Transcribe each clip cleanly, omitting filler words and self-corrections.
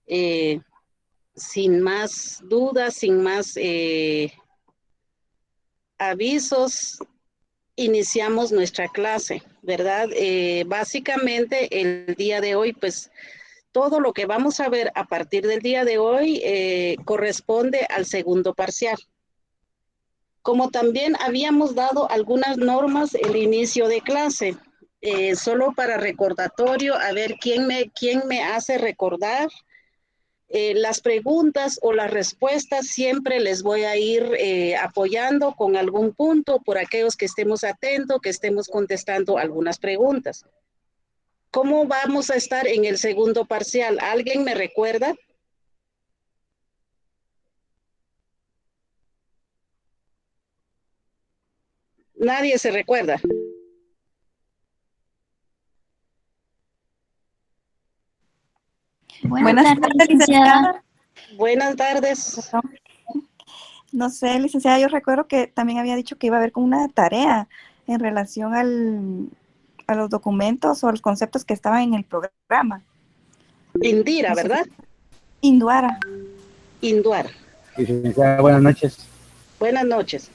Eh, Sin más dudas, sin más avisos, iniciamos nuestra clase, ¿verdad? Básicamente el día de hoy, pues todo lo que vamos a ver a partir del día de hoy corresponde al segundo parcial. Como también habíamos dado algunas normas el inicio de clase, solo para recordatorio, a ver quién me hace recordar las preguntas o las respuestas. Siempre les voy a ir apoyando con algún punto por aquellos que estemos atentos, que estemos contestando algunas preguntas. ¿Cómo vamos a estar en el segundo parcial? ¿Alguien me recuerda? Nadie se recuerda. Buenas tardes, licenciada. Buenas tardes. No sé, licenciada, yo recuerdo que también había dicho que iba a haber como una tarea en relación a los documentos o los conceptos que estaban en el programa. Indira, No sé si... ¿verdad? Induara. Induar. Licenciada, buenas noches. Buenas noches.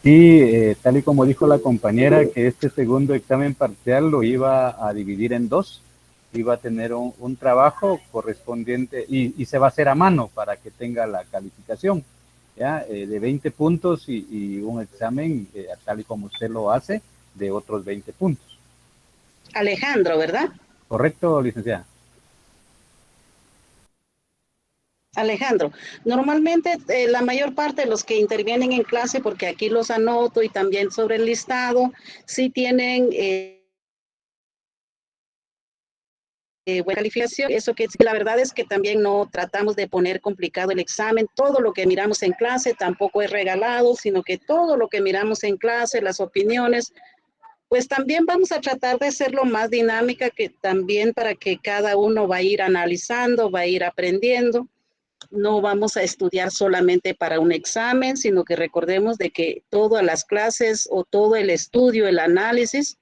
Sí, tal y como dijo la compañera, que este segundo examen parcial lo iba a dividir en dos. Iba a tener un trabajo correspondiente y se va a hacer a mano para que tenga la calificación, ¿ya? De 20 puntos y un examen, tal y como usted lo hace, de otros 20 puntos. Alejandro, ¿verdad? ¿Correcto, licenciada? Alejandro, normalmente la mayor parte de los que intervienen en clase, porque aquí los anoto y también sobre el listado, sí tienen buena calificación. Eso que la verdad es que también no tratamos de poner complicado el examen. Todo lo que miramos en clase tampoco es regalado, sino que todo lo que miramos en clase, las opiniones, pues también vamos a tratar de hacerlo más dinámica, que también para que cada uno va a ir analizando, va a ir aprendiendo. No vamos a estudiar solamente para un examen, sino que recordemos de que todas las clases o todo el estudio, el análisis,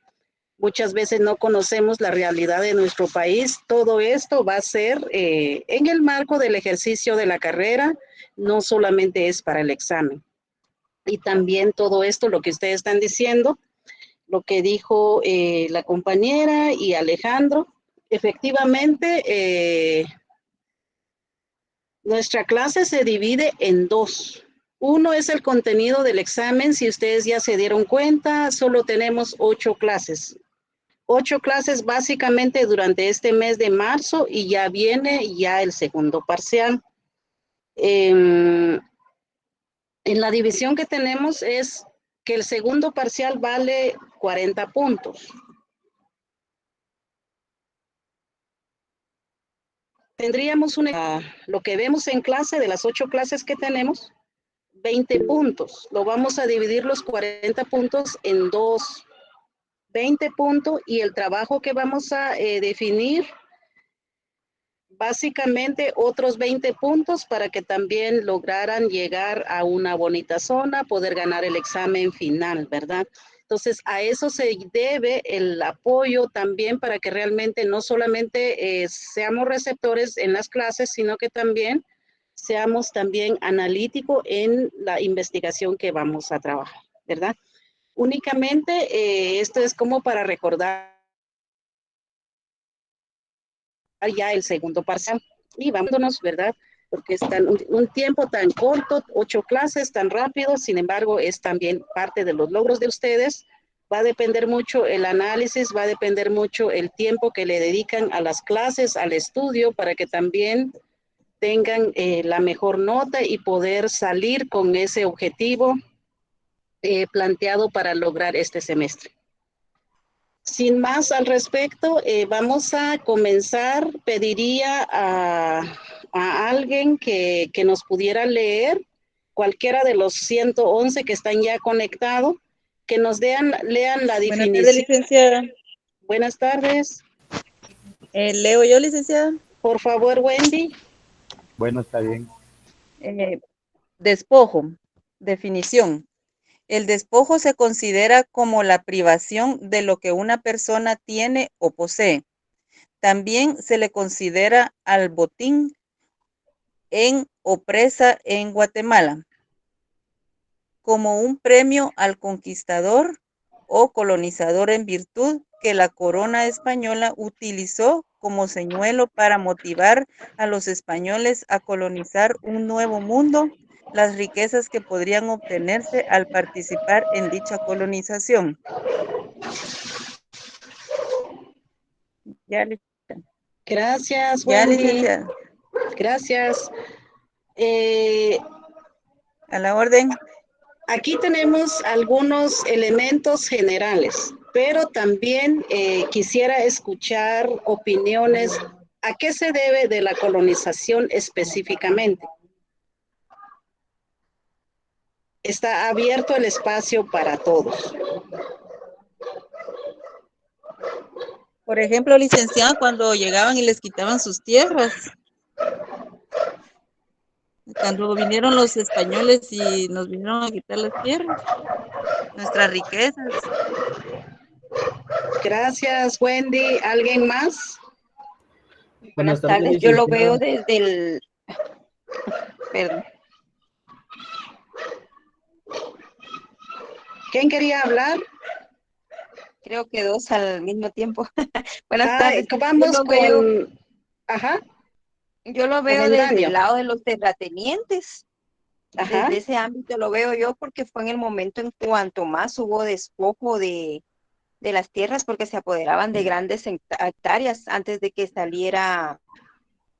muchas veces no conocemos la realidad de nuestro país. Todo esto va a ser en el marco del ejercicio de la carrera, no solamente es para el examen. Y también todo esto, lo que ustedes están diciendo, lo que dijo la compañera y Alejandro, efectivamente, nuestra clase se divide en dos. Uno es el contenido del examen. Si ustedes ya se dieron cuenta, solo tenemos 8 clases. 8 clases básicamente durante este mes de marzo y ya viene ya el segundo parcial. En la división que tenemos es que el segundo parcial vale 40 puntos. Tendríamos lo que vemos en clase, de las 8 clases que tenemos, 20 puntos. Lo vamos a dividir los 40 puntos en dos. 20 puntos y el trabajo que vamos a definir, básicamente otros 20 puntos para que también lograran llegar a una bonita zona, poder ganar el examen final, ¿verdad? Entonces, a eso se debe el apoyo también para que realmente no solamente seamos receptores en las clases, sino que también seamos también analíticos en la investigación que vamos a trabajar, ¿verdad? Únicamente esto es como para recordar ya el segundo parcial y vámonos, ¿verdad? Porque es un tiempo tan corto, 8 clases tan rápido, sin embargo, es también parte de los logros de ustedes. Va a depender mucho el análisis, va a depender mucho el tiempo que le dedican a las clases, al estudio, para que también tengan la mejor nota y poder salir con ese objetivo planteado para lograr este semestre. Sin más al respecto, vamos a comenzar. Pediría a alguien que nos pudiera leer, cualquiera de los 111 que están ya conectados, que nos lean la definición. Buenas tardes, licenciada. Buenas tardes. Leo yo, licenciada. Por favor, Wendy. Bueno, está bien. Despojo. Definición. El despojo se considera como la privación de lo que una persona tiene o posee. También se le considera al botín en o presa en Guatemala, como un premio al conquistador o colonizador en virtud que la corona española utilizó como señuelo para motivar a los españoles a colonizar un nuevo mundo, las riquezas que podrían obtenerse al participar en dicha colonización. Ya, Gracias, ya, Wendy. licenciada. Gracias. A la orden. Aquí tenemos algunos elementos generales, pero también quisiera escuchar opiniones. ¿A qué se debe de la colonización específicamente? Está abierto el espacio para todos. Por ejemplo, licenciada, cuando llegaban y les quitaban sus tierras. Cuando vinieron los españoles y nos vinieron a quitar las tierras, nuestras riquezas. Gracias, Wendy. ¿Alguien más? Buenas tardes, yo lo veo desde el... Perdón. ¿Quién quería hablar? Creo que dos al mismo tiempo. Buenas tardes. Vamos con... Ajá. Yo lo Con veo el desde daño. el lado de los terratenientes. Ajá. Desde ese ámbito lo veo yo porque fue en el momento en cuanto más hubo despojo de las tierras porque se apoderaban de grandes hectáreas antes de que saliera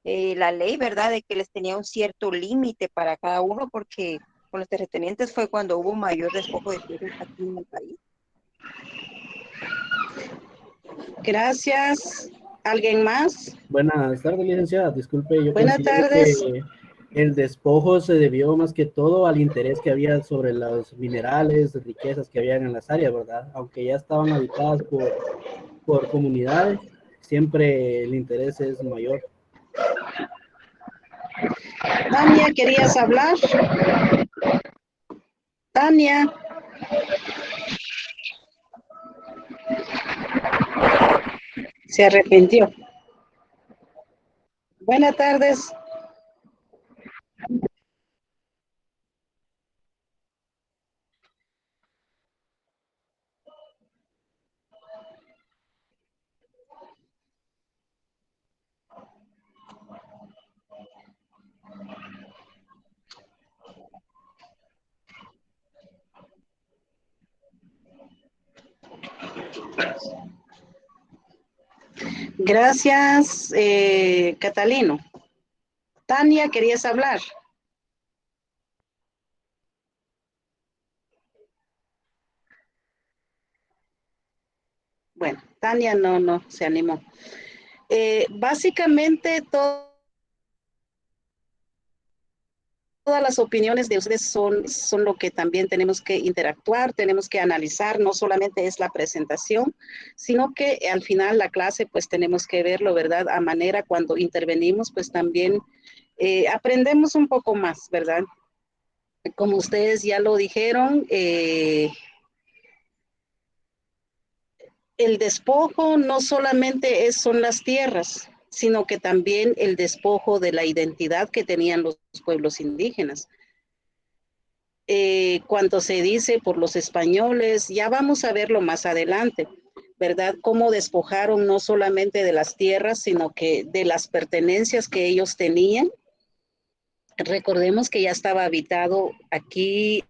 la ley, ¿verdad? De que les tenía un cierto límite para cada uno porque con los terratenientes fue cuando hubo mayor despojo de tierras aquí en el país. Gracias. ¿Alguien más? Buenas tardes, licenciada. Disculpe, yo Buenas considero tardes. que el despojo se debió más que todo al interés que había sobre los minerales, riquezas que habían en las áreas, ¿verdad? Aunque ya estaban habitadas por comunidades, siempre el interés es mayor. Tania, ¿querías hablar? Tania. Se arrepintió. Buenas tardes. Gracias, Catalino. Tania, ¿querías hablar? Bueno, Tania no se animó. Básicamente todas las opiniones de ustedes son lo que también tenemos que interactuar, tenemos que analizar, no solamente es la presentación, sino que al final la clase pues tenemos que verlo, ¿verdad? A manera cuando intervenimos pues también aprendemos un poco más, ¿verdad? Como ustedes ya lo dijeron, el despojo no solamente son las tierras, sino que también el despojo de la identidad que tenían los pueblos indígenas. Cuando se dice por los españoles, ya vamos a verlo más adelante, ¿verdad? Cómo despojaron no solamente de las tierras, sino que de las pertenencias que ellos tenían. Recordemos que ya estaba habitado aquí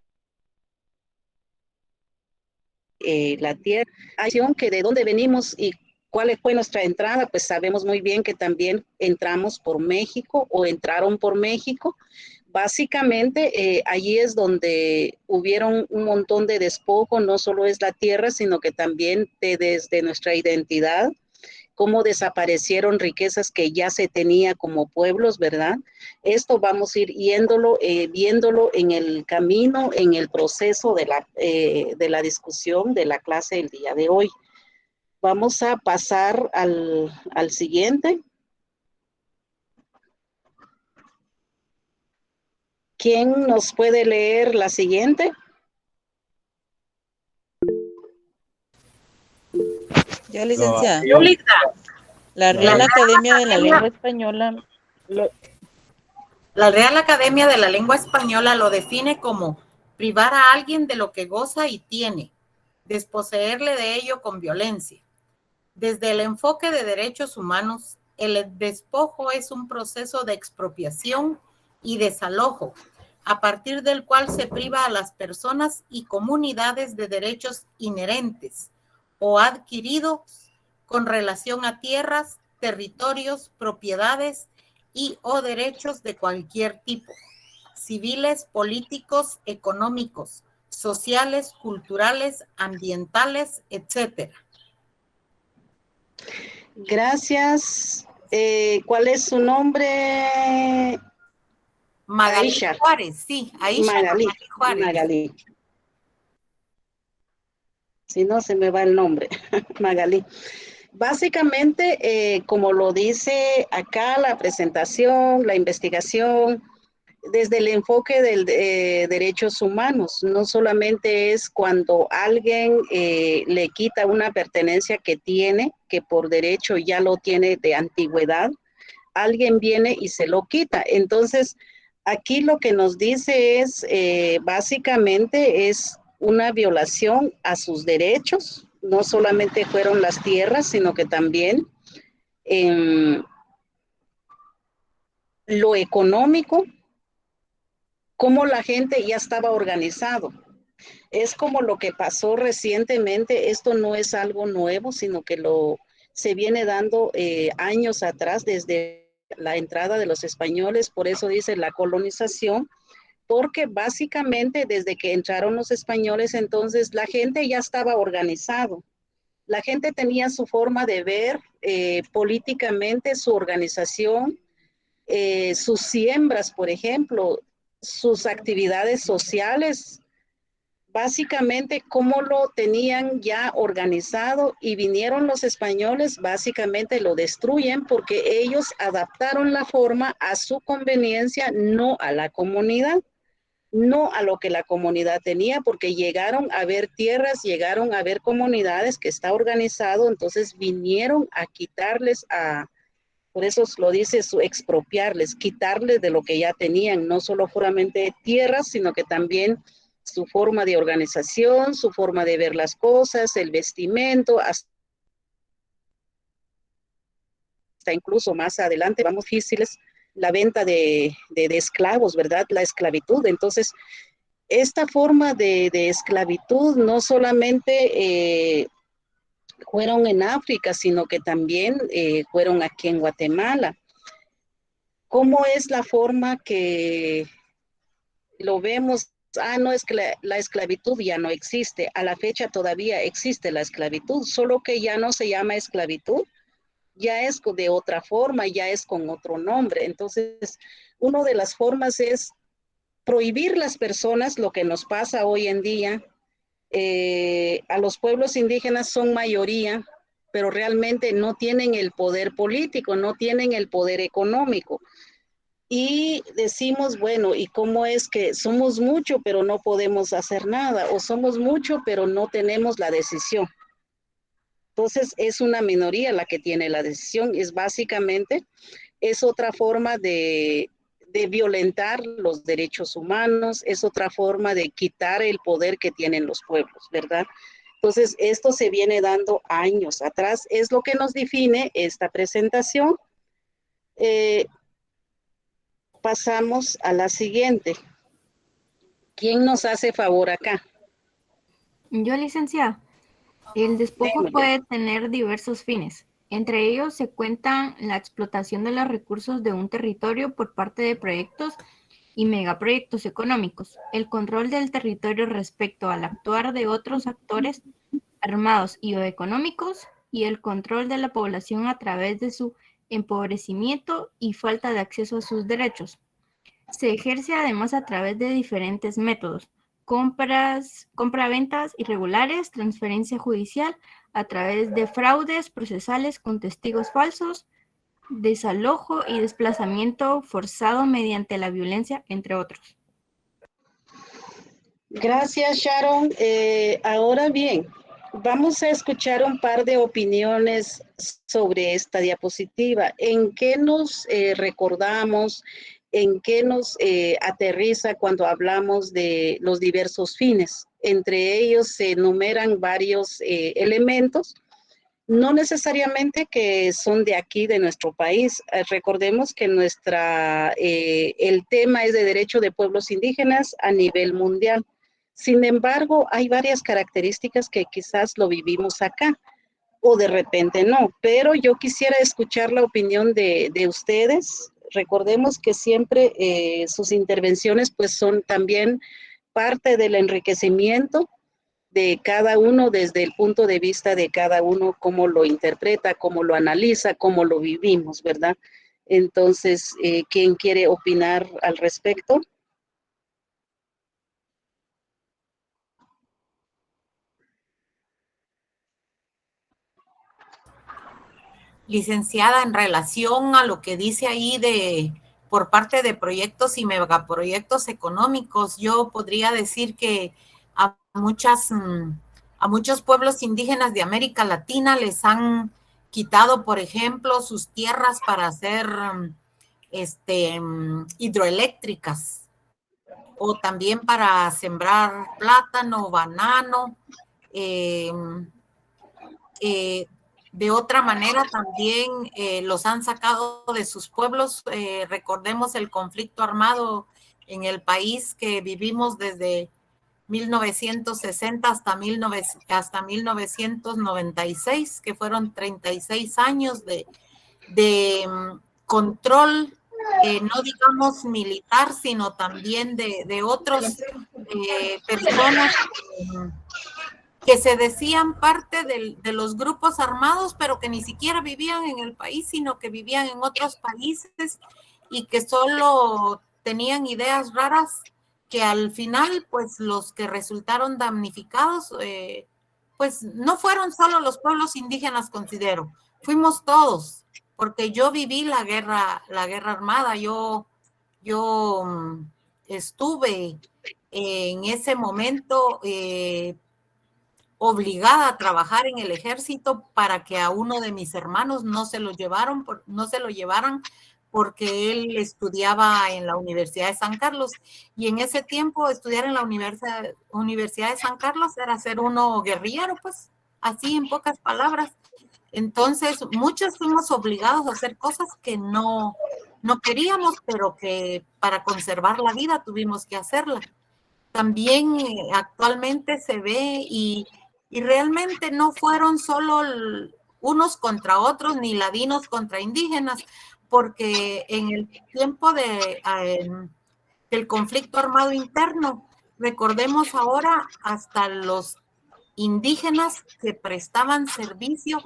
la tierra, que de dónde venimos y cuál fue nuestra entrada, pues sabemos muy bien que también entramos por México o entraron por México. Básicamente allí es donde hubieron un montón de despojo, no solo es la tierra, sino que también desde nuestra identidad, cómo desaparecieron riquezas que ya se tenía como pueblos, ¿verdad? Esto vamos a ir viéndolo en el camino, en el proceso de la discusión de la clase del día de hoy. Vamos a pasar al siguiente. ¿Quién nos puede leer la siguiente? Yo, licenciada. Yo. La Real Academia de la Lengua Española La Real Academia de la Lengua Española lo define como privar a alguien de lo que goza y tiene, desposeerle de ello con violencia. Desde el enfoque de derechos humanos, el despojo es un proceso de expropiación y desalojo, a partir del cual se priva a las personas y comunidades de derechos inherentes o adquiridos con relación a tierras, territorios, propiedades y o derechos de cualquier tipo, civiles, políticos, económicos, sociales, culturales, ambientales, etc. Gracias. ¿Cuál es su nombre? Magalí Aisha. Juárez, sí, Aisha Magalí. Juárez. Magalí. Si no, se me va el nombre. Magalí. Básicamente, como lo dice acá la presentación, la investigación, desde el enfoque de derechos humanos, no solamente es cuando alguien le quita una pertenencia que tiene, que por derecho ya lo tiene de antigüedad, alguien viene y se lo quita. Entonces, aquí lo que nos dice es, básicamente, es una violación a sus derechos. No solamente fueron las tierras, sino que también en lo económico, cómo la gente ya estaba organizado. Es como lo que pasó recientemente. Esto no es algo nuevo, sino que se viene dando años atrás, desde la entrada de los españoles. Por eso dice la colonización, porque básicamente desde que entraron los españoles, entonces la gente ya estaba organizado. La gente tenía su forma de ver políticamente, su organización, sus siembras, por ejemplo, sus actividades sociales, básicamente cómo lo tenían ya organizado, y vinieron los españoles, básicamente lo destruyen porque ellos adaptaron la forma a su conveniencia, no a la comunidad, no a lo que la comunidad tenía, porque llegaron a ver tierras, llegaron a ver comunidades que está organizado, entonces vinieron a quitarles por eso lo dice, su expropiarles, quitarles de lo que ya tenían, no solo puramente tierras, sino que también su forma de organización, su forma de ver las cosas, el vestimento, hasta incluso más adelante, vamos difíciles, la venta de esclavos, ¿verdad? La esclavitud. Entonces, esta forma de esclavitud no solamente fueron en África, sino que también fueron aquí en Guatemala. ¿Cómo es la forma que lo vemos? No, es que la esclavitud ya no existe. A la fecha todavía existe la esclavitud, solo que ya no se llama esclavitud, ya es de otra forma, ya es con otro nombre. Entonces, una de las formas es prohibir las personas, lo que nos pasa hoy en día. A los pueblos indígenas son mayoría, pero realmente no tienen el poder político, no tienen el poder económico. Y decimos, bueno, ¿y cómo es que somos mucho, pero no podemos hacer nada? O somos mucho, pero no tenemos la decisión. Entonces, es una minoría la que tiene la decisión. Es básicamente, es otra forma de violentar los derechos humanos, es otra forma de quitar el poder que tienen los pueblos, ¿verdad? Entonces, esto se viene dando años atrás. Es lo que nos define esta presentación. Pasamos a la siguiente. ¿Quién nos hace favor acá? Yo, licenciada. El despojo puede tener diversos fines. Entre ellos se cuentan la explotación de los recursos de un territorio por parte de proyectos y megaproyectos económicos, el control del territorio respecto al actuar de otros actores armados y o económicos, y el control de la población a través de su empobrecimiento y falta de acceso a sus derechos. Se ejerce además a través de diferentes métodos: compra-ventas irregulares, transferencia judicial, a través de fraudes procesales con testigos falsos, desalojo y desplazamiento forzado mediante la violencia, entre otros. Gracias, Sharon. Ahora bien, Vamos a escuchar un par de opiniones sobre esta diapositiva. ¿En qué nos recordamos? ¿En qué nos aterriza cuando hablamos de los diversos fines? Entre ellos se enumeran varios elementos, no necesariamente que son de aquí, de nuestro país. Recordemos que el tema es de derecho de pueblos indígenas a nivel mundial. Sin embargo, hay varias características que quizás lo vivimos acá o de repente no, pero yo quisiera escuchar la opinión de ustedes. Recordemos que siempre sus intervenciones pues son también parte del enriquecimiento de cada uno desde el punto de vista de cada uno, cómo lo interpreta, cómo lo analiza, cómo lo vivimos, ¿verdad? Entonces, ¿quién quiere opinar al respecto? Licenciada, en relación a lo que dice ahí por parte de proyectos y megaproyectos económicos, yo podría decir que a muchos pueblos indígenas de América Latina les han quitado, por ejemplo, sus tierras para hacer hidroeléctricas, o también para sembrar plátano, banano. De otra manera también los han sacado de sus pueblos. Recordemos el conflicto armado en el país que vivimos desde 1960 hasta 1996, que fueron 36 años de control, no digamos militar, sino también de otras personas que se decían parte de los grupos armados, pero que ni siquiera vivían en el país, sino que vivían en otros países y que solo tenían ideas raras, que al final, pues los que resultaron damnificados, pues no fueron solo los pueblos indígenas, considero, fuimos todos, porque yo viví la guerra armada, yo estuve en ese momento obligada a trabajar en el ejército para que a uno de mis hermanos no se lo llevaran porque él estudiaba en la Universidad de San Carlos, y en ese tiempo estudiar en la Universidad de San Carlos era ser uno guerrillero, pues, así en pocas palabras. Entonces, muchos fuimos obligados a hacer cosas que no queríamos, pero que para conservar la vida tuvimos que hacerla. También actualmente se ve y realmente no fueron solo unos contra otros, ni ladinos contra indígenas, porque en el tiempo del conflicto armado interno, recordemos ahora hasta los indígenas que prestaban servicio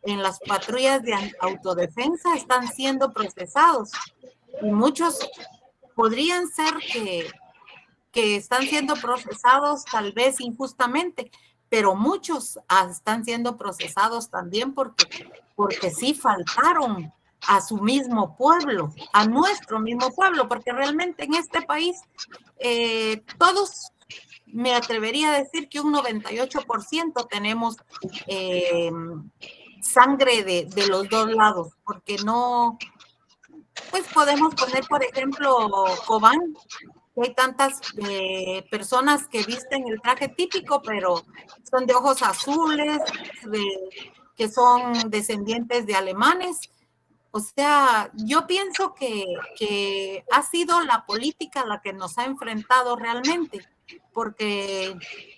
en las patrullas de autodefensa están siendo procesados, y muchos podrían ser que están siendo procesados tal vez injustamente, pero muchos están siendo procesados también porque sí faltaron a su mismo pueblo, a nuestro mismo pueblo, porque realmente en este país todos, me atrevería a decir que un 98% tenemos sangre de los dos lados, porque no, pues podemos poner, por ejemplo, Cobán. Hay tantas personas que visten el traje típico, pero son de ojos azules, que son descendientes de alemanes. O sea, yo pienso que ha sido la política la que nos ha enfrentado realmente, porque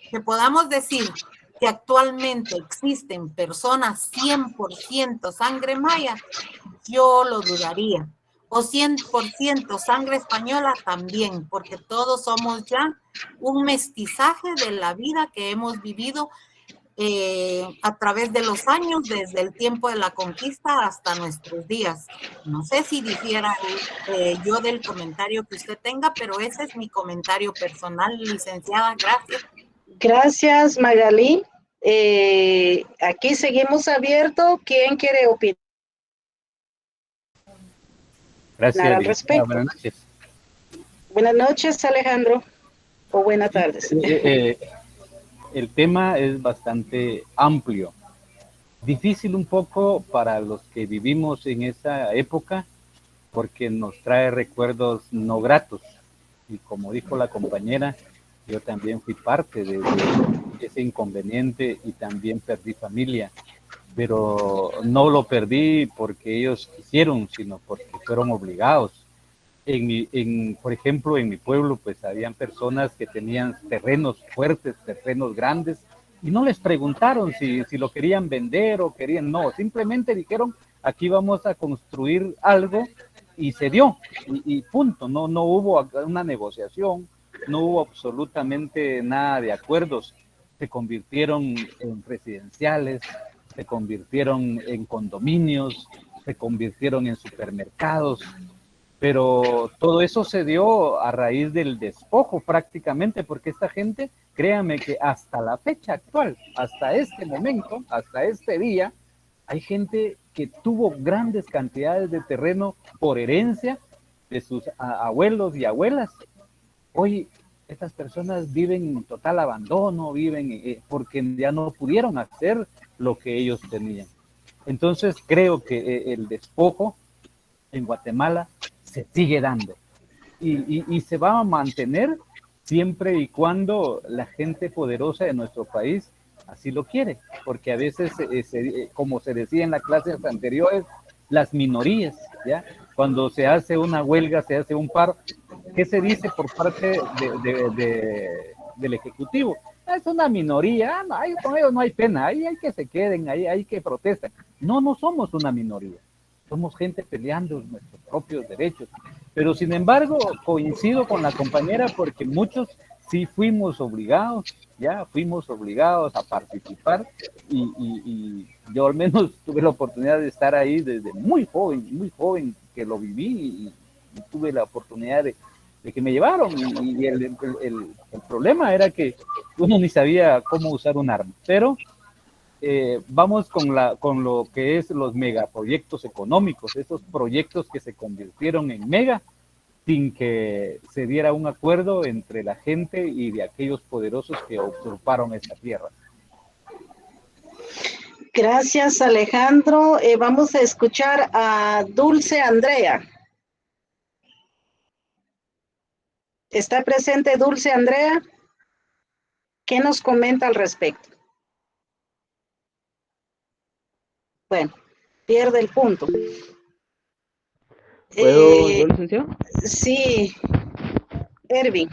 que podamos decir que actualmente existen personas 100% sangre maya, yo lo dudaría. O 100% sangre española también, porque todos somos ya un mestizaje de la vida que hemos vivido a través de los años, desde el tiempo de la conquista hasta nuestros días. No sé si difiera yo del comentario que usted tenga, pero ese es mi comentario personal, licenciada. Gracias. Gracias, Magalí. Aquí seguimos abiertos. ¿Quién quiere opinar Gracias. al respecto? Buenas noches. Buenas noches, Alejandro. O buenas tardes. el tema es bastante amplio. Difícil un poco para los que vivimos en esa época, porque nos trae recuerdos no gratos. Y como dijo la compañera, yo también fui parte de ese inconveniente y también perdí familia. Pero no lo perdí porque ellos quisieron, sino porque fueron obligados. Por ejemplo, en mi pueblo, pues habían personas que tenían terrenos fuertes, terrenos grandes, y no les preguntaron si lo querían vender o querían, no, simplemente dijeron, aquí vamos a construir algo, y se dio, y punto, no hubo una negociación, no hubo absolutamente nada de acuerdos, se convirtieron en residenciales, se convirtieron en condominios, se convirtieron en supermercados, pero todo eso se dio a raíz del despojo prácticamente, porque esta gente, créanme que hasta la fecha actual, hasta este momento, hasta este día, hay gente que tuvo grandes cantidades de terreno por herencia de sus abuelos y abuelas. Hoy estas personas viven en total abandono, viven porque ya no pudieron hacer lo que ellos tenían. Entonces creo que el despojo en Guatemala se sigue dando y se va a mantener siempre y cuando la gente poderosa de nuestro país así lo quiere, porque a veces, como se decía en las clases anteriores, las minorías, ¿ya? Cuando se hace una huelga, se hace un paro, ¿qué se dice por parte del Ejecutivo? Es una minoría, no, con ellos no hay pena, ahí hay que se queden, ahí hay que protestar. No somos una minoría, somos gente peleando nuestros propios derechos. Pero sin embargo, coincido con la compañera porque muchos sí fuimos obligados a participar y yo al menos tuve la oportunidad de estar ahí desde muy joven que lo viví y tuve la oportunidad de que me llevaron y el problema era que uno ni sabía cómo usar un arma, pero vamos con lo que es los megaproyectos económicos, esos proyectos que se convirtieron en mega sin que se diera un acuerdo entre la gente y de aquellos poderosos que usurparon esta tierra. Gracias, Alejandro. Vamos a escuchar a Dulce Andrea. ¿Está presente Dulce Andrea? ¿Qué nos comenta al respecto? Bueno, pierde el punto. ¿Puedo yo, licenciado? Sí, Ervin.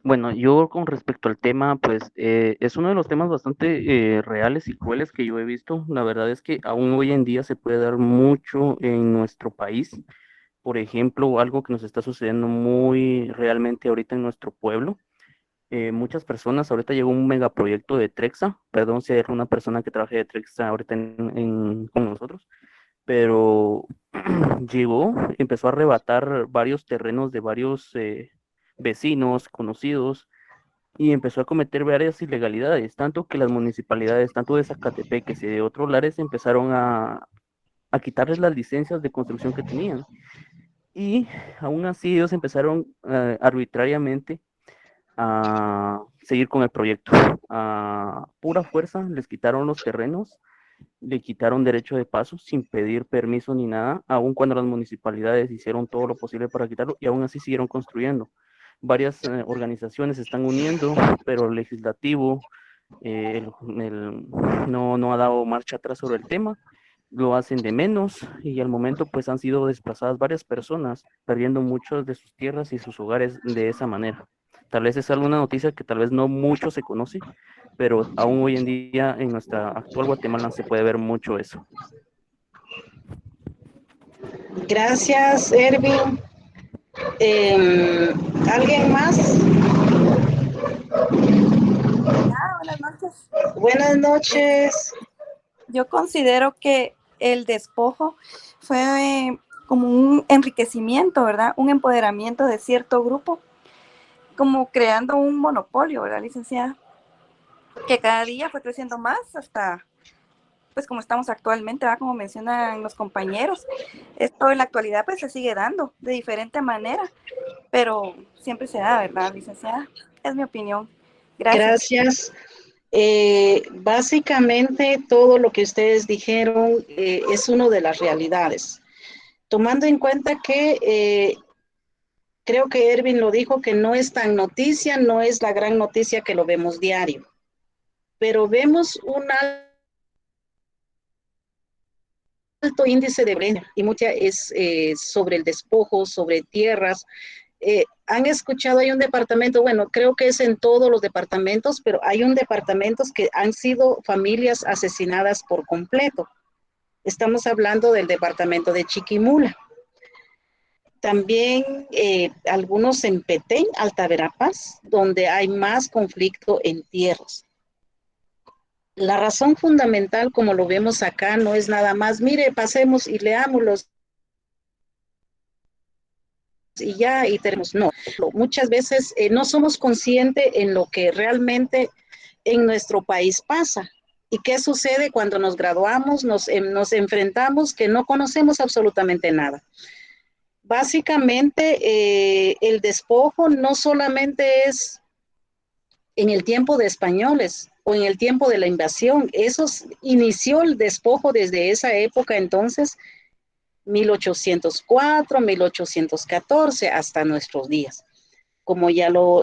Bueno, yo con respecto al tema, pues es uno de los temas bastante reales y crueles que yo he visto. La verdad es que aún hoy en día se puede dar mucho en nuestro país. Por ejemplo, algo que nos está sucediendo muy realmente ahorita en nuestro pueblo. Muchas personas, ahorita llegó un megaproyecto de Trexa, perdón si hay una persona que trabaje de Trexa ahorita con nosotros, pero llegó, empezó a arrebatar varios terrenos de varios vecinos, conocidos, y empezó a cometer varias ilegalidades, tanto que las municipalidades, tanto de Zacatepeques y de otros lares, empezaron a quitarles las licencias de construcción que tenían. Y aún así ellos empezaron arbitrariamente a seguir con el proyecto. A pura fuerza les quitaron los terrenos, le quitaron derecho de paso sin pedir permiso ni nada, aun cuando las municipalidades hicieron todo lo posible para quitarlo y aún así siguieron construyendo. Varias organizaciones se están uniendo, pero el legislativo no ha dado marcha atrás sobre el tema, lo hacen de menos y al momento pues han sido desplazadas varias personas, perdiendo muchas de sus tierras y sus hogares de esa manera. Tal vez es alguna noticia que tal vez no mucho se conoce, pero aún hoy en día en nuestra actual Guatemala se puede ver mucho eso. Gracias, Ervin. ¿Alguien más? Buenas noches. Buenas noches. Yo considero que el despojo fue como un enriquecimiento, ¿verdad? Un empoderamiento de cierto grupo, como creando un monopolio, ¿verdad, licenciada? Que cada día fue creciendo más hasta, pues como estamos actualmente, ¿verdad? Como mencionan los compañeros. Esto en la actualidad pues se sigue dando de diferente manera, pero siempre se da, ¿verdad, licenciada? Es mi opinión. Gracias. Gracias. Básicamente todo lo que ustedes dijeron es una de las realidades. Tomando en cuenta que creo que Erwin lo dijo, que no es tan noticia, no es la gran noticia que lo vemos diario, pero vemos un alto índice de violencia y mucha es sobre el despojo, sobre tierras. Han escuchado, hay un departamento, bueno, creo que es en todos los departamentos, pero hay un departamento que han sido familias asesinadas por completo. Estamos hablando del departamento de Chiquimula. También algunos en Petén, Alta Verapaz, donde hay más conflicto en tierras. La razón fundamental, como lo vemos acá, no es nada más, mire, pasemos y leámoslos y ya, y tenemos, no. Muchas veces no somos conscientes en lo que realmente en nuestro país pasa. ¿Y qué sucede cuando nos graduamos, nos enfrentamos que no conocemos absolutamente nada? Básicamente, el despojo no solamente es en el tiempo de españoles o en el tiempo de la invasión, eso inició el despojo desde esa época entonces, 1804, 1814, hasta nuestros días, como ya lo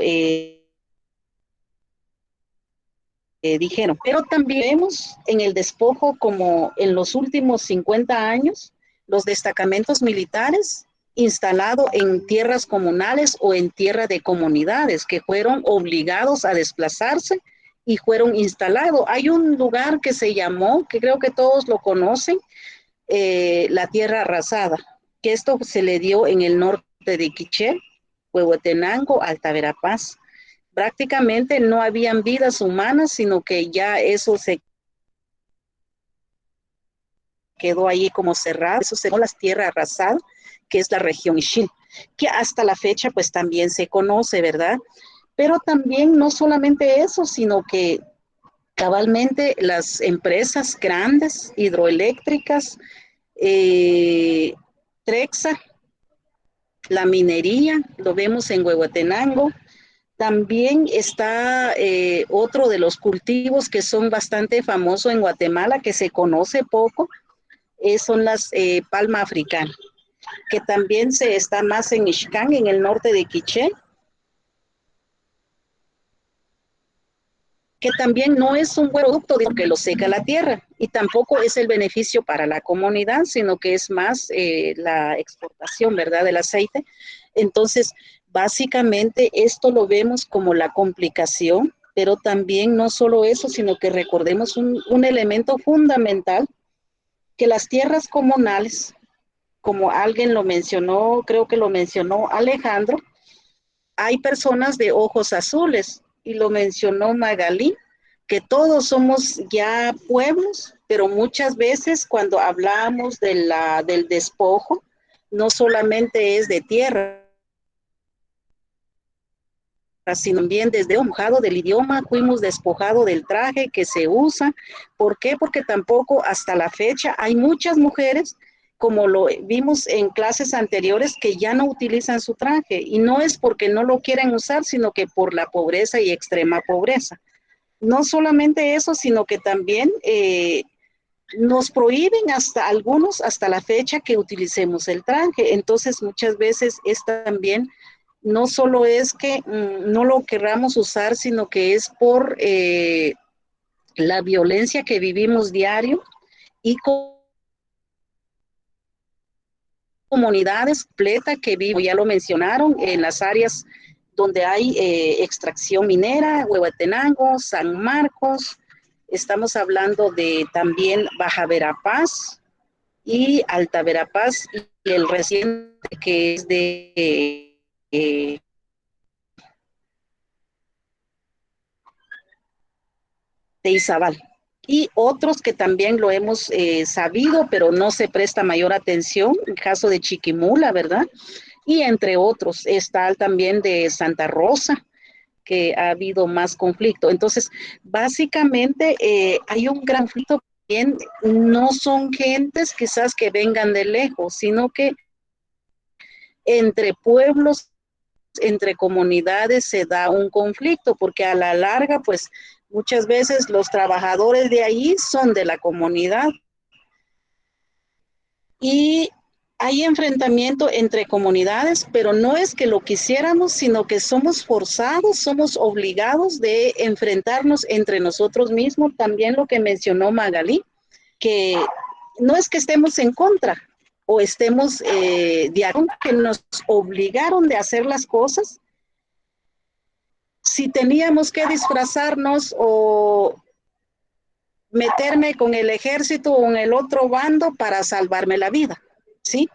dijeron. Pero también vemos en el despojo como en los últimos 50 años, los destacamentos militares instalados en tierras comunales o en tierra de comunidades que fueron obligados a desplazarse y fueron instalados. Hay un lugar que se llamó, que creo que todos lo conocen, la tierra arrasada, que esto se le dio en el norte de Quiché, Huehuetenango, Alta Verapaz. Prácticamente no habían vidas humanas, sino que ya eso se quedó ahí como cerrado. Eso se llamó las tierras arrasadas, que es la región Ixil, que hasta la fecha pues también se conoce, ¿verdad? Pero también no solamente eso, sino que cabalmente las empresas grandes, hidroeléctricas, Trexa, la minería, lo vemos en Huehuetenango. También está otro de los cultivos que son bastante famosos en Guatemala, que se conoce poco, son las palma africana, que también se está más en Ixcán, en el norte de Quiché, que también no es un buen producto porque lo seca la tierra y tampoco es el beneficio para la comunidad, sino que es más la exportación, ¿verdad?, del aceite. Entonces, básicamente esto lo vemos como la complicación, pero también no solo eso, sino que recordemos un elemento fundamental, que las tierras comunales, como alguien lo mencionó, creo que lo mencionó Alejandro, hay personas de ojos azules, y lo mencionó Magalí, que todos somos ya pueblos, pero muchas veces cuando hablamos del despojo, no solamente es de tierra, sino también desde mojado del idioma, fuimos despojados del traje que se usa. ¿Por qué? Porque tampoco hasta la fecha hay muchas mujeres, como lo vimos en clases anteriores, que ya no utilizan su traje, y no es porque no lo quieren usar, sino que por la pobreza y extrema pobreza. No solamente eso, sino que también nos prohíben hasta algunos, hasta la fecha, que utilicemos el traje. Entonces, muchas veces es también, no solo es que no lo querramos usar, sino que es por la violencia que vivimos diario y comunidades completas que viven, ya lo mencionaron, en las áreas donde hay extracción minera, Huehuetenango, San Marcos, estamos hablando de también Baja Verapaz y Alta Verapaz, y el reciente que es de Izabal. Y otros que también lo hemos sabido, pero no se presta mayor atención, el caso de Chiquimula, ¿verdad? Y entre otros, está también de Santa Rosa, que ha habido más conflicto. Entonces, básicamente hay un gran conflicto. Bien, no son gentes quizás que vengan de lejos, sino que entre pueblos entre comunidades se da un conflicto, porque a la larga, pues muchas veces los trabajadores de ahí son de la comunidad y hay enfrentamiento entre comunidades, pero no es que lo quisiéramos, sino que somos forzados, somos obligados de enfrentarnos entre nosotros mismos. También lo que mencionó Magalí, que no es que estemos en contra o estemos de acuerdo, que nos obligaron de hacer las cosas. Si teníamos que disfrazarnos o meterme con el ejército o en el otro bando para salvarme la vida, ¿sí?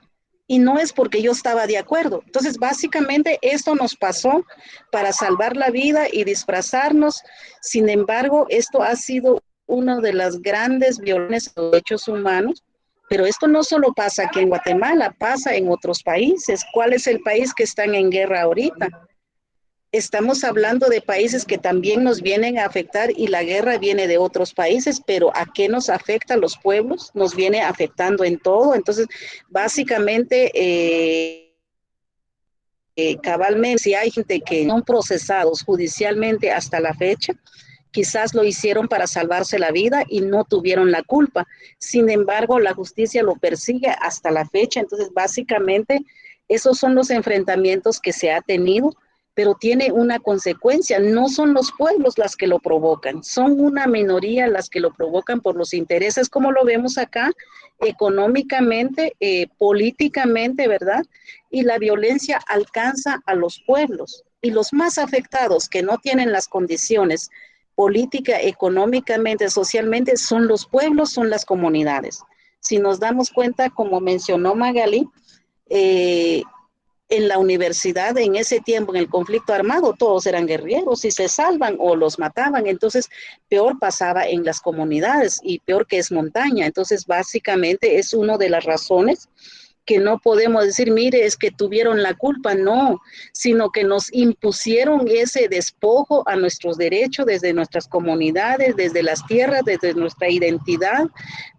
Y no es porque yo estaba de acuerdo. Entonces, básicamente, esto nos pasó para salvar la vida y disfrazarnos. Sin embargo, esto ha sido una de las grandes violaciones de los derechos humanos. Pero esto no solo pasa aquí en Guatemala, pasa en otros países. ¿Cuál es el país que están en guerra ahorita? Estamos hablando de países que también nos vienen a afectar y la guerra viene de otros países, pero ¿a qué nos afecta a los pueblos? Nos viene afectando en todo. Entonces, básicamente, cabalmente, si hay gente que no son procesados judicialmente hasta la fecha, quizás lo hicieron para salvarse la vida y no tuvieron la culpa. Sin embargo, la justicia lo persigue hasta la fecha. Entonces, básicamente, esos son los enfrentamientos que se ha tenido, pero tiene una consecuencia. No son los pueblos las que lo provocan, son una minoría las que lo provocan por los intereses, como lo vemos acá, económicamente, políticamente, ¿verdad? Y la violencia alcanza a los pueblos. Y los más afectados que no tienen las condiciones política, económicamente, socialmente, son los pueblos, son las comunidades. Si nos damos cuenta, como mencionó Magalí, en la universidad, en ese tiempo, en el conflicto armado, todos eran guerrilleros y se salvan o los mataban. Entonces, peor pasaba en las comunidades y peor que es montaña. Entonces, básicamente es una de las razones que no podemos decir, mire, es que tuvieron la culpa, no, sino que nos impusieron ese despojo a nuestros derechos desde nuestras comunidades, desde las tierras, desde nuestra identidad,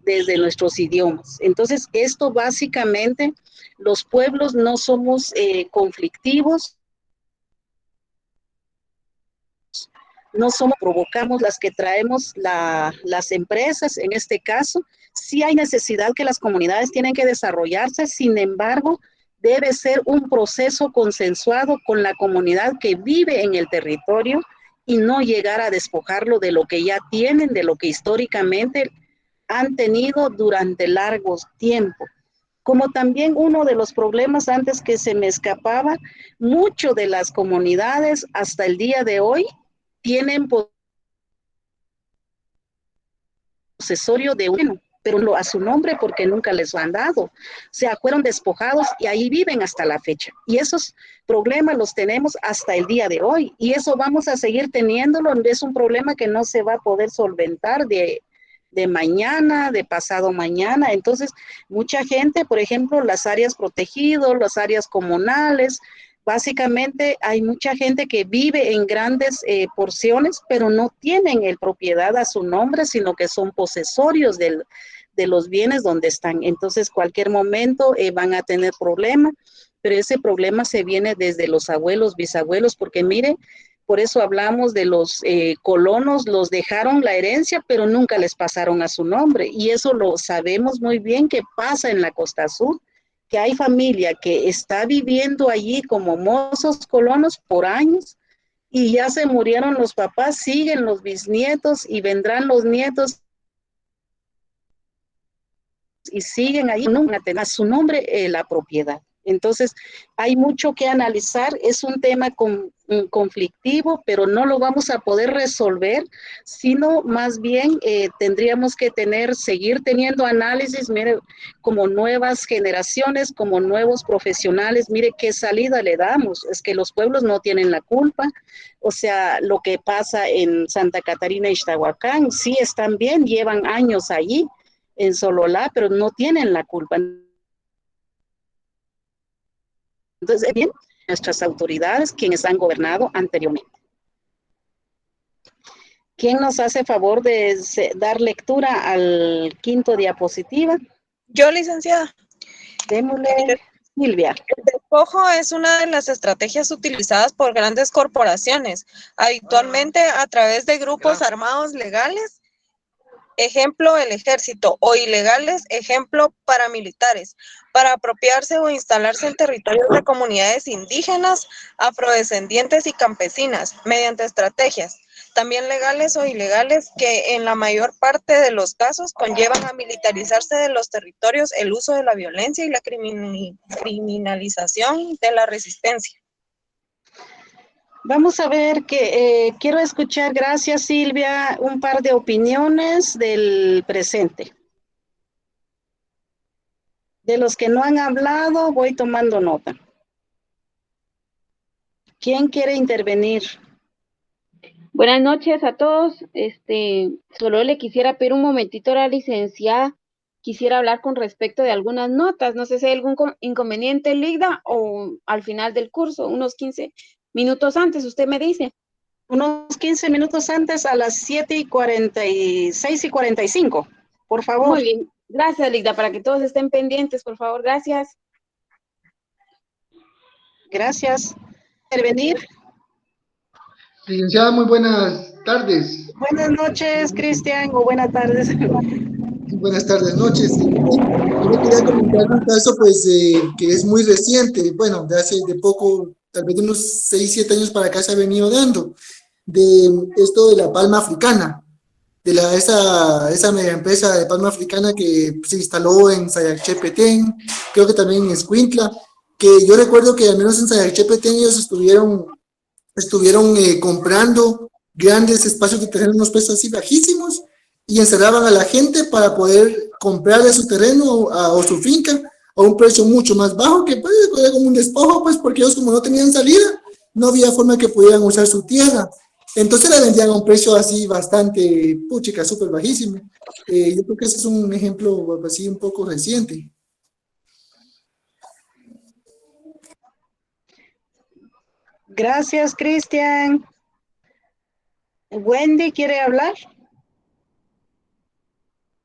desde nuestros idiomas. Entonces, esto básicamente, los pueblos no somos conflictivos, no somos, provocamos las que traemos las empresas, en este caso, sí hay necesidad que las comunidades tienen que desarrollarse, sin embargo, debe ser un proceso consensuado con la comunidad que vive en el territorio y no llegar a despojarlo de lo que ya tienen, de lo que históricamente han tenido durante largos tiempos. Como también uno de los problemas antes que se me escapaba, mucho de las comunidades hasta el día de hoy tienen posesorio de uno, pero a su nombre porque nunca les lo han dado. O sea, fueron despojados y ahí viven hasta la fecha. Y esos problemas los tenemos hasta el día de hoy. Y eso vamos a seguir teniéndolo. Es un problema que no se va a poder solventar de mañana, de pasado mañana. Entonces, mucha gente, por ejemplo, las áreas protegidas, las áreas comunales, básicamente hay mucha gente que vive en grandes porciones, pero no tienen el propiedad a su nombre, sino que son posesorios de los bienes donde están. Entonces, cualquier momento van a tener problemas, pero ese problema se viene desde los abuelos, bisabuelos, porque mire, por eso hablamos de los colonos, los dejaron la herencia, pero nunca les pasaron a su nombre. Y eso lo sabemos muy bien que pasa en la Costa Sur, que hay familia que está viviendo allí como mozos colonos por años y ya se murieron los papás, siguen los bisnietos y vendrán los nietos y siguen ahí, nunca a su nombre la propiedad. Entonces, hay mucho que analizar, es un tema conflictivo, pero no lo vamos a poder resolver, sino más bien tendríamos que seguir teniendo análisis, mire, como nuevas generaciones, como nuevos profesionales, mire qué salida le damos, es que los pueblos no tienen la culpa, o sea, lo que pasa en Santa Catarina y Ixtahuacán, sí están bien, llevan años allí, en Sololá, pero no tienen la culpa. Entonces, bien, nuestras autoridades, quienes han gobernado anteriormente. ¿Quién nos hace favor de dar lectura al quinto diapositiva? Yo, licenciada. Démosle. Silvia. El despojo es una de las estrategias utilizadas por grandes corporaciones, habitualmente a través de grupos armados legales, ejemplo el ejército, o ilegales, ejemplo paramilitares, para apropiarse o instalarse en territorios de comunidades indígenas, afrodescendientes y campesinas, mediante estrategias, también legales o ilegales, que en la mayor parte de los casos conllevan a militarizarse de los territorios, el uso de la violencia y la criminalización de la resistencia. Vamos a ver que quiero escuchar, gracias Silvia, un par de opiniones del presente. De los que no han hablado, voy tomando nota. ¿Quién quiere intervenir? Buenas noches a todos. Solo le quisiera pedir un momentito a la licenciada. Quisiera hablar con respecto de algunas notas. No sé si hay algún inconveniente, Ligda, o al final del curso, unos 15 minutos antes, usted me dice. Unos 15 minutos antes, a las 7:46 y 45, por favor. Muy bien. Gracias, Ligda, para que todos estén pendientes, por favor. Gracias. Gracias. ¿Intervenir? Licenciada, muy buenas tardes. Buenas noches, Cristian, o buenas tardes. Buenas tardes, noches. Yo le quería comentar un caso, pues, que es muy reciente, bueno, de poco, tal vez de unos 6, 7 años para acá se ha venido dando, de esto de la palma africana, de esa mega empresa de palma africana que se instaló en Sayacchepetén, creo que también en Escuintla, que yo recuerdo que al menos en Sayacchepetén ellos estuvieron comprando grandes espacios de terreno, unos precios así bajísimos, y encerraban a la gente para poder comprarle su terreno o su finca a un precio mucho más bajo, que pues era como un despojo, pues porque ellos como no tenían salida, no había forma que pudieran usar su tierra. Entonces la vendían a un precio así bastante, puchica, súper bajísimo. Yo creo que ese es un ejemplo así un poco reciente. Gracias, Cristian. Wendy, ¿quiere hablar?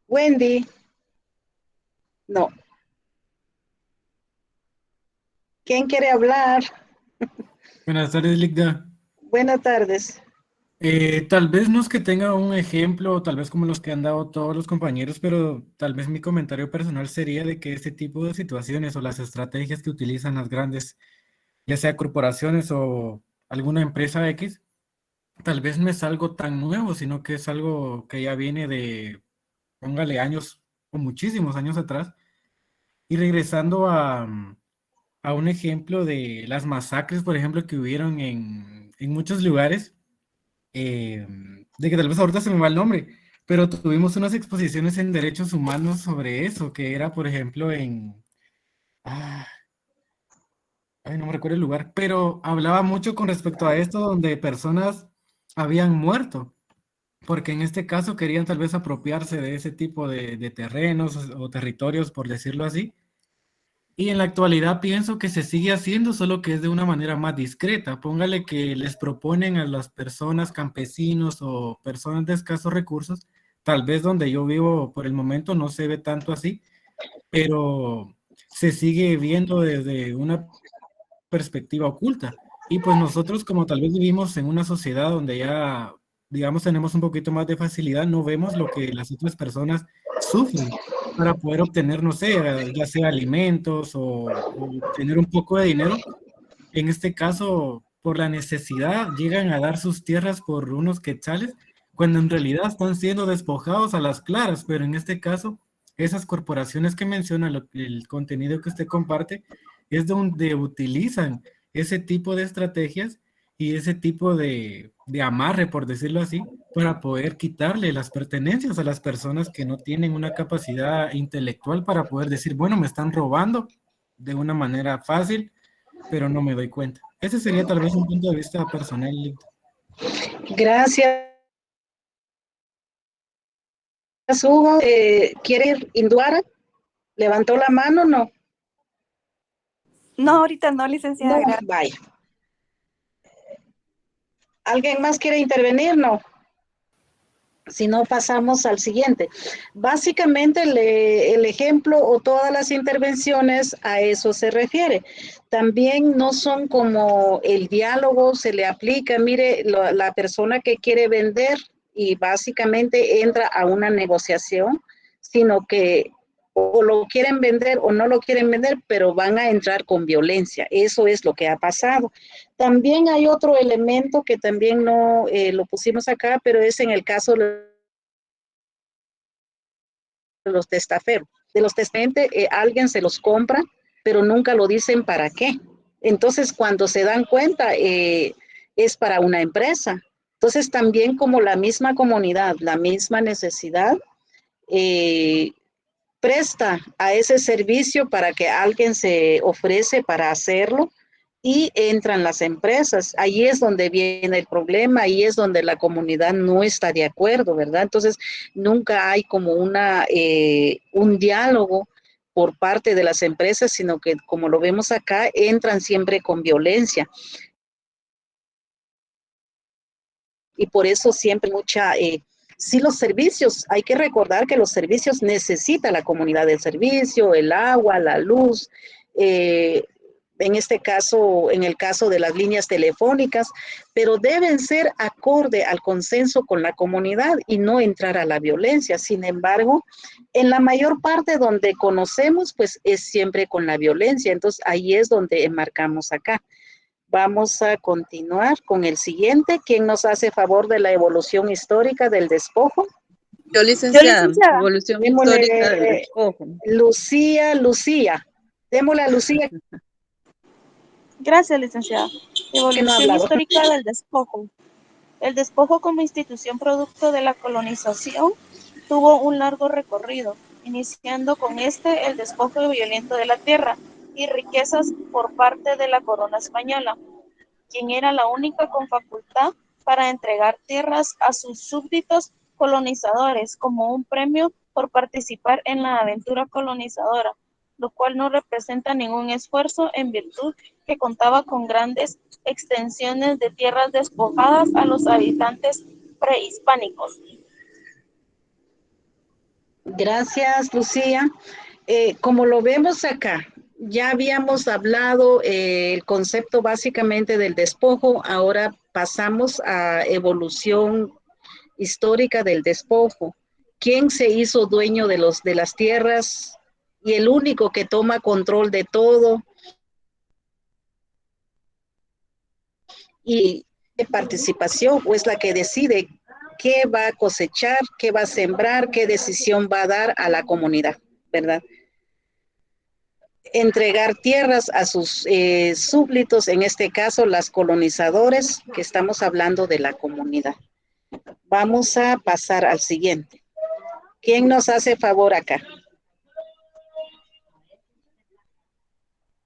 Wendy. No. ¿Quién quiere hablar? Buenas tardes, Ligda. Buenas tardes. Tal vez no es que tenga un ejemplo, tal vez como los que han dado todos los compañeros, pero tal vez mi comentario personal sería de que este tipo de situaciones o las estrategias que utilizan las grandes, ya sea corporaciones o alguna empresa X, tal vez no es algo tan nuevo, sino que es algo que ya viene de, póngale años o muchísimos años atrás. Y regresando a un ejemplo de las masacres, por ejemplo, que hubieron en muchos lugares, de que tal vez ahorita se me va el nombre, pero tuvimos unas exposiciones en derechos humanos sobre eso, que era, por ejemplo, no me recuerdo el lugar, pero hablaba mucho con respecto a esto, donde personas habían muerto, porque en este caso querían tal vez apropiarse de ese tipo de terrenos o territorios, por decirlo así. Y en la actualidad pienso que se sigue haciendo, solo que es de una manera más discreta. Póngale que les proponen a las personas, campesinos o personas de escasos recursos, tal vez donde yo vivo por el momento no se ve tanto así, pero se sigue viendo desde una perspectiva oculta. Y pues nosotros como tal vez vivimos en una sociedad donde ya, digamos, tenemos un poquito más de facilidad, no vemos lo que las otras personas sufren para poder obtener, no sé, ya sea alimentos o tener un poco de dinero. En este caso, por la necesidad, llegan a dar sus tierras por unos quetzales, cuando en realidad están siendo despojados a las claras, pero en este caso, esas corporaciones que menciona, el contenido que usted comparte, es donde utilizan ese tipo de estrategias y ese tipo de amarre, por decirlo así, para poder quitarle las pertenencias a las personas que no tienen una capacidad intelectual para poder decir, bueno, me están robando de una manera fácil, pero no me doy cuenta. Ese sería tal vez un punto de vista personal. Gracias, Hugo. ¿Quiere ir Induara? ¿Levantó la mano o no? No, ahorita no, licenciada. No, vaya. ¿Alguien más quiere intervenir? No. Si no, pasamos al siguiente. Básicamente el ejemplo o todas las intervenciones a eso se refiere. También no son como el diálogo se le aplica, mire, la persona que quiere vender y básicamente entra a una negociación, sino que o lo quieren vender o no lo quieren vender, pero van a entrar con violencia. Eso es lo que ha pasado. También hay otro elemento que también no lo pusimos acá, pero es en el caso de los testaferros. De los testamentos, alguien se los compra, pero nunca lo dicen para qué. Entonces, cuando se dan cuenta, es para una empresa. Entonces, también como la misma comunidad, la misma necesidad, presta a ese servicio para que alguien se ofrece para hacerlo y entran las empresas. Ahí es donde viene el problema, ahí es donde la comunidad no está de acuerdo, ¿verdad? Entonces, nunca hay como un diálogo por parte de las empresas, sino que, como lo vemos acá, entran siempre con violencia. Y por eso siempre sí, los servicios, hay que recordar que los servicios necesita la comunidad del servicio, el agua, la luz, en este caso, en el caso de las líneas telefónicas, pero deben ser acorde al consenso con la comunidad y no entrar a la violencia. Sin embargo, en la mayor parte donde conocemos, pues es siempre con la violencia. Entonces, ahí es donde enmarcamos acá. Vamos a continuar con el siguiente. ¿Quién nos hace favor de la evolución histórica del despojo? Yo, licenciada, evolución Démosle, histórica del despojo. Lucía. Démosle a Lucía. Gracias, licenciada. Que no Evolución hablaba. histórica del despojo. El despojo como institución producto de la colonización tuvo un largo recorrido, iniciando con el despojo violento de la tierra y riquezas por parte de la corona española, quien era la única con facultad para entregar tierras a sus súbditos colonizadores como un premio por participar en la aventura colonizadora, lo cual no representa ningún esfuerzo en virtud que contaba con grandes extensiones de tierras despojadas a los habitantes prehispánicos. Gracias, Lucía. Como lo vemos acá, ya habíamos hablado el concepto básicamente del despojo, ahora pasamos a evolución histórica del despojo. ¿Quién se hizo dueño de las tierras y el único que toma control de todo? Y de participación, o es la que decide qué va a cosechar, qué va a sembrar, qué decisión va a dar a la comunidad, ¿verdad? Entregar tierras a sus súbditos, en este caso, las colonizadores, que estamos hablando de la comunidad. Vamos a pasar al siguiente. ¿Quién nos hace favor acá?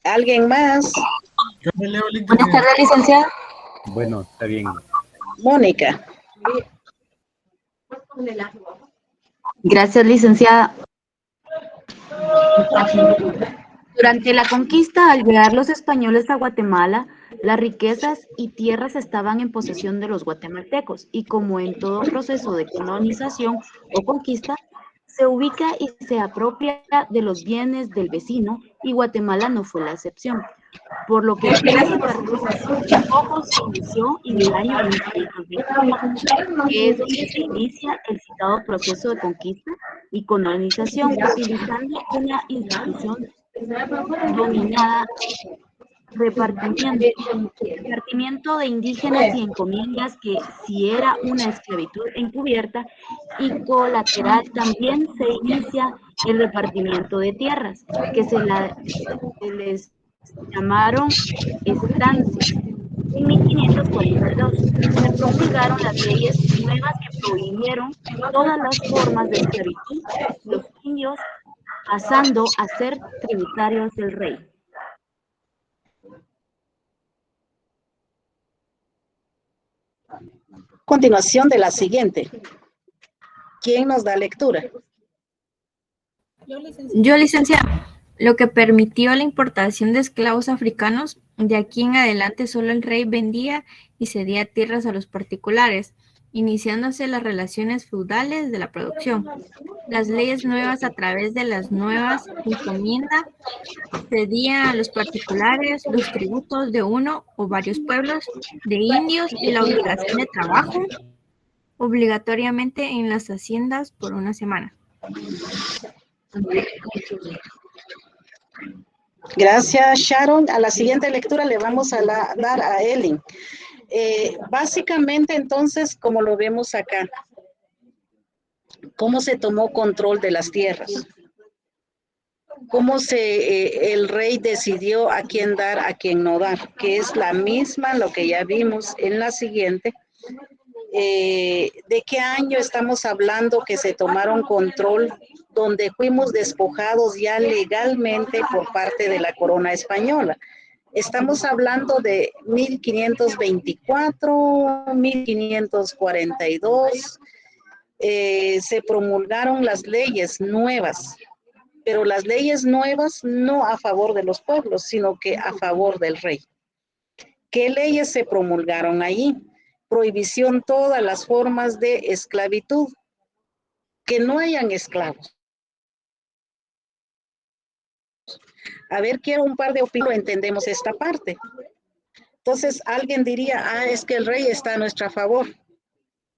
¿Alguien más? Buenas tardes, licenciada. Bueno, está bien. Mónica. Gracias, licenciada. Durante la conquista, al llegar los españoles a Guatemala, las riquezas y tierras estaban en posesión de los guatemaltecos y como en todo proceso de colonización o conquista, se ubica y se apropia de los bienes del vecino y Guatemala no fue la excepción. Por lo que el despojo se inició en el año 1521, que es donde se inicia el citado proceso de conquista y colonización, utilizando una institución denominada repartimiento de indígenas y encomiendas, que si era una esclavitud encubierta, y colateral también se inicia el repartimiento de tierras, que se les llamaron estancias. En 1542 se promulgaron las leyes nuevas que prohibieron todas las formas de esclavitud, los indios pasando a ser tributarios del rey. Continuación de la siguiente. ¿Quién nos da lectura? Yo, licenciada. Lo que permitió la importación de esclavos africanos. De aquí en adelante solo el rey vendía y cedía tierras a los particulares. iniciándose las relaciones feudales de la producción. Las leyes nuevas a través de las nuevas encomiendas cedían a los particulares los tributos de uno o varios pueblos de indios y la obligación de trabajo obligatoriamente en las haciendas por una semana. Gracias, Sharon. A la siguiente lectura le vamos a dar a Ellen. Básicamente, entonces, como lo vemos acá, ¿cómo se tomó control de las tierras? ¿Cómo el rey decidió a quién dar, a quién no dar? Que es la misma lo que ya vimos en la siguiente. ¿De qué año estamos hablando que se tomaron control, donde fuimos despojados ya legalmente por parte de la corona española? Estamos hablando de 1524, 1542, se promulgaron las leyes nuevas, pero las leyes nuevas no a favor de los pueblos, sino que a favor del rey. ¿Qué leyes se promulgaron allí? Prohibición todas las formas de esclavitud, que no hayan esclavos. A ver, quiero un par de opiniones, entendemos esta parte. Entonces, alguien diría, es que el rey está a nuestro favor.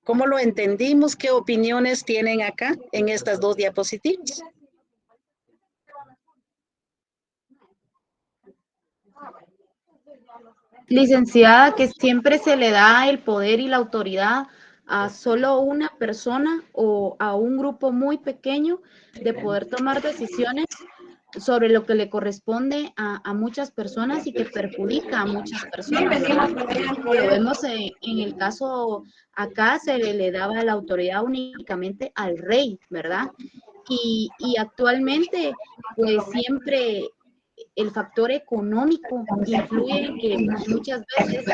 ¿Cómo lo entendimos? ¿Qué opiniones tienen acá en estas dos diapositivas? Licenciada, que siempre se le da el poder y la autoridad a solo una persona o a un grupo muy pequeño de poder tomar decisiones sobre lo que le corresponde a muchas personas y que perjudica a muchas personas, ¿verdad? Lo vemos en el caso acá, se le daba la autoridad únicamente al rey, ¿verdad? Y actualmente, pues siempre el factor económico influye en que muchas veces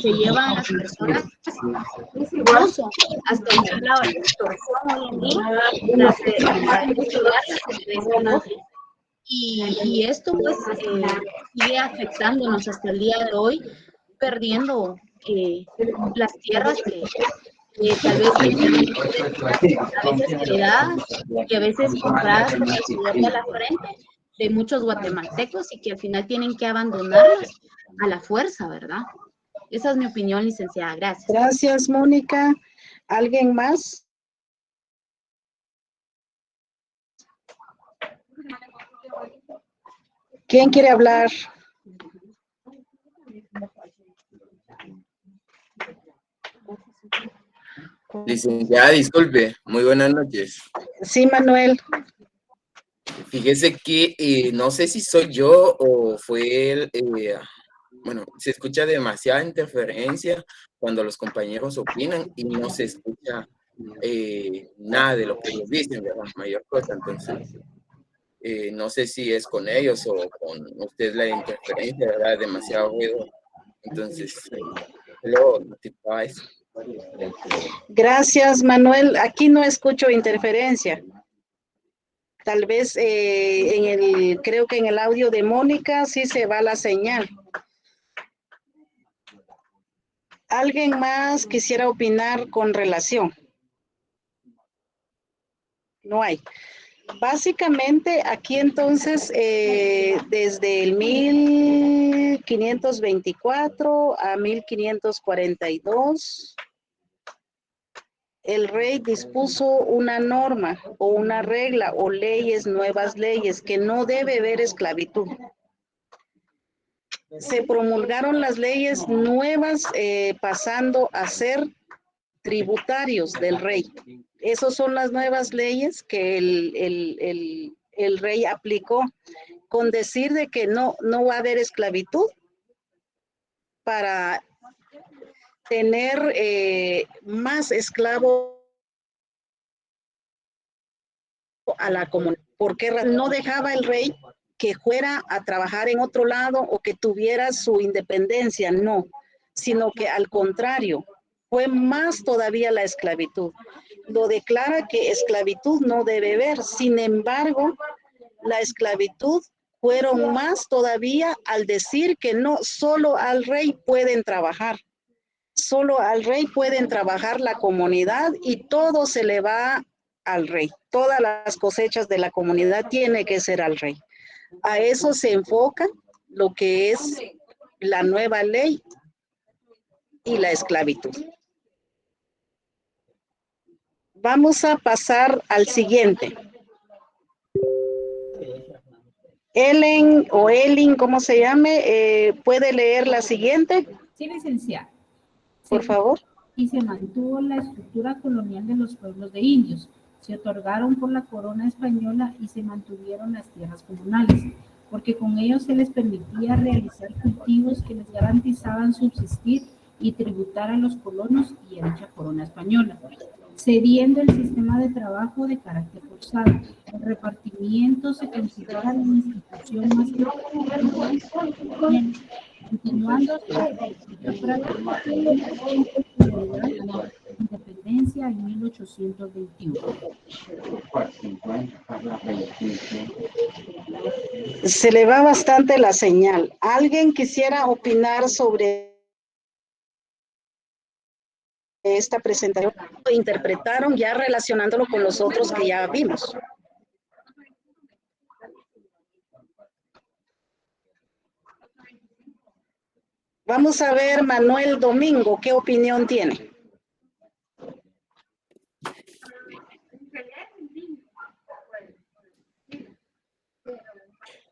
se llevan a las personas, incluso hasta la extorsión hoy en día, y esto pues sigue afectándonos hasta el día de hoy, perdiendo las tierras que tal vez vienen a veces heredadas y a veces compradas con el sudor de la frente de muchos guatemaltecos y que al final tienen que abandonarlas a la fuerza, ¿verdad? Esa es mi opinión, licenciada. Gracias. Gracias, Mónica. ¿Alguien más? ¿Quién quiere hablar? Licenciada, disculpe, muy buenas noches. Sí, Manuel. Fíjese que no sé si soy yo o fue bueno, se escucha demasiada interferencia cuando los compañeros opinan y no se escucha nada de lo que ellos dicen, ¿verdad? Mayor cosa, entonces no sé si es con ellos o con ustedes la interferencia, ¿verdad? Demasiado ruido, entonces luego notificaba eso. Gracias, Manuel. Aquí no escucho interferencia. Tal vez creo que en el audio de Mónica sí se va la señal. ¿Alguien más quisiera opinar con relación? No hay. Básicamente, aquí entonces, desde el 1524 a 1542, el rey dispuso una norma o una regla o leyes, nuevas leyes, que no debe haber esclavitud. Se promulgaron las leyes nuevas pasando a ser tributarios del rey. Esas son las nuevas leyes que el rey aplicó, con decir de que no va a haber esclavitud para tener más esclavos a la comunidad. Porque no dejaba el rey que fuera a trabajar en otro lado o que tuviera su independencia, no, sino que al contrario, fue más todavía la esclavitud. Lo declara que esclavitud no debe haber. Sin embargo, la esclavitud fueron más todavía al decir que no solo al rey pueden trabajar, Solo al rey pueden trabajar la comunidad y todo se le va al rey. Todas las cosechas de la comunidad tiene que ser al rey. A eso se enfoca lo que es la nueva ley y la esclavitud. Vamos a pasar al siguiente. Ellen o Elin, ¿cómo se llame? ¿Puede leer la siguiente? Sí, licenciada. Por favor. Y se mantuvo la estructura colonial de los pueblos de indios. Se otorgaron por la corona española y se mantuvieron las tierras comunales, porque con ellos se les permitía realizar cultivos que les garantizaban subsistir y tributar a los colonos y a dicha corona española, cediendo el sistema de trabajo de carácter forzado. El repartimiento se considera la institución más importante, continuándose la independencia en 1821. Se le va bastante la señal. ¿Alguien quisiera opinar sobre esta presentación? Interpretaron ya relacionándolo con los otros que ya vimos. Vamos a ver, Manuel Domingo, ¿qué opinión tiene?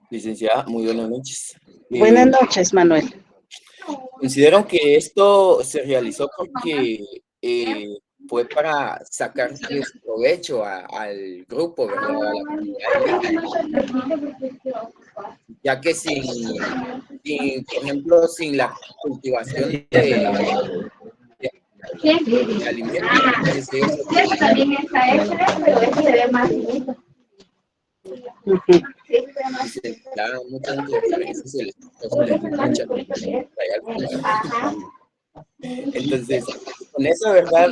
Licenciada, muy buenas noches. Buenas noches, Manuel. Considero que esto se realizó porque fue para sacar provecho al grupo, ¿verdad? A la comunidad, ya que sin, por ejemplo, sin la cultivación de alimentos, Eso también está hecho, pero este se ve más bonito. Claro, muchas diferencias se les mucha. Entonces, con eso, ¿verdad?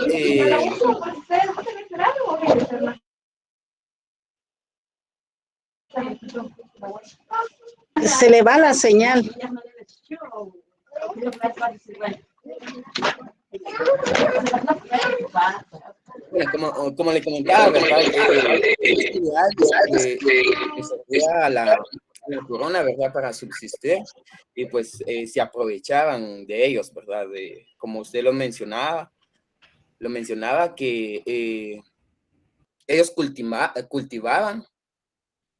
Se le va la señal. Bueno, como le comentaba, ¿verdad? Servía a la corona, ¿verdad? Para subsistir y pues se aprovechaban de ellos, ¿verdad? Como usted lo mencionaba que ellos cultivaban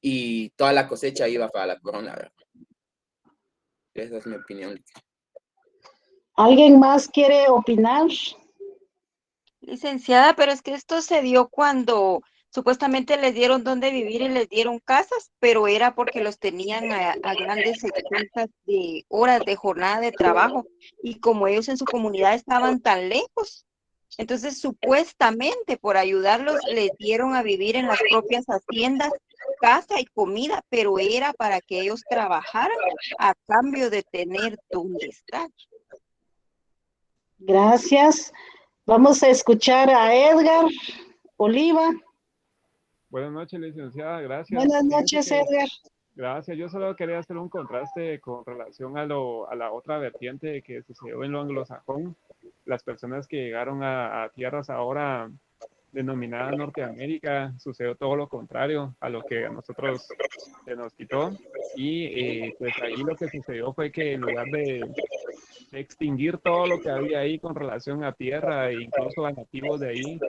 y toda la cosecha iba para la corona, ¿verdad? Esa es mi opinión. ¿Alguien más quiere opinar? Licenciada, pero es que esto se dio cuando supuestamente les dieron dónde vivir y les dieron casas, pero era porque los tenían a grandes expensas de horas de jornada de trabajo y como ellos en su comunidad estaban tan lejos, entonces supuestamente por ayudarlos les dieron a vivir en las propias haciendas casa y comida, pero era para que ellos trabajaran a cambio de tener donde estar. Gracias. Vamos a escuchar a Edgar Oliva. Buenas noches, licenciada, gracias. Buenas noches, Edgar. Gracias, yo solo quería hacer un contraste con relación a la otra vertiente que sucedió en lo anglosajón, las personas que llegaron a tierras ahora denominadas Norteamérica, sucedió todo lo contrario a lo que a nosotros se nos quitó, y pues ahí lo que sucedió fue que en lugar de extinguir todo lo que había ahí con relación a tierra e incluso a nativos de ahí,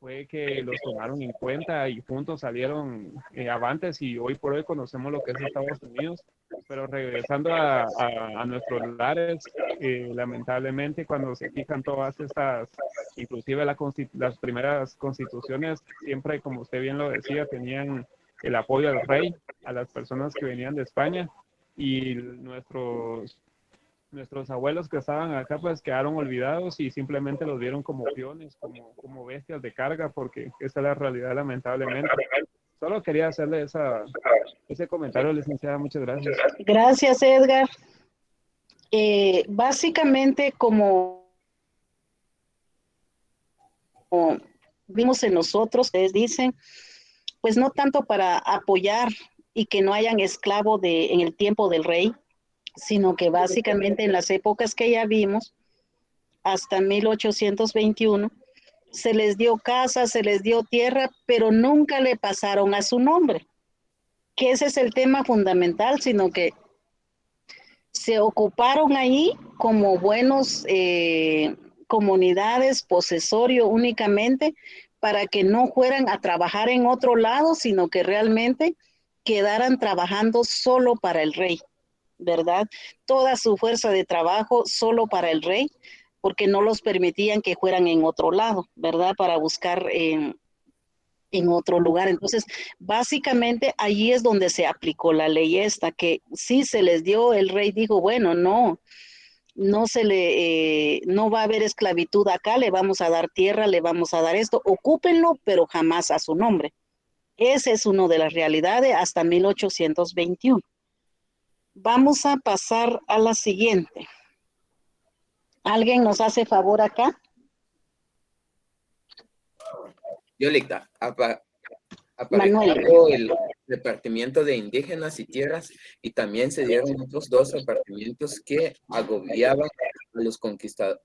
fue que los tomaron en cuenta y juntos salieron avantes y hoy por hoy conocemos lo que es Estados Unidos. Pero regresando a nuestros lares, lamentablemente cuando se fijan todas estas, inclusive las primeras constituciones, siempre, como usted bien lo decía, tenían el apoyo del rey a las personas que venían de España, y nuestros abuelos que estaban acá pues quedaron olvidados y simplemente los vieron como peones, como bestias de carga, porque esa es la realidad, lamentablemente. Solo quería hacerle ese comentario, licenciada. Muchas gracias. Gracias, Edgar. Básicamente, como vimos en nosotros, ustedes dicen, pues no tanto para apoyar y que no hayan esclavo en el tiempo del rey, sino que básicamente en las épocas que ya vimos, hasta 1821, se les dio casa, se les dio tierra, pero nunca le pasaron a su nombre, que ese es el tema fundamental, sino que se ocuparon ahí como buenos comunidades, posesorio únicamente, para que no fueran a trabajar en otro lado, sino que realmente quedaran trabajando solo para el rey, ¿verdad? Toda su fuerza de trabajo solo para el rey, porque no los permitían que fueran en otro lado, ¿verdad? Para buscar en otro lugar. Entonces, básicamente allí es donde se aplicó la ley esta, que sí se les dio, el rey dijo, bueno, no, no va a haber esclavitud acá, le vamos a dar tierra, le vamos a dar esto, ocúpenlo, pero jamás a su nombre. Ese es uno de las realidades hasta 1821. Vamos a pasar a la siguiente. ¿Alguien nos hace favor acá? Yolita, Manuel. apareció el repartimiento de indígenas y tierras, y también se dieron otros dos repartimientos que agobiaban a los conquistados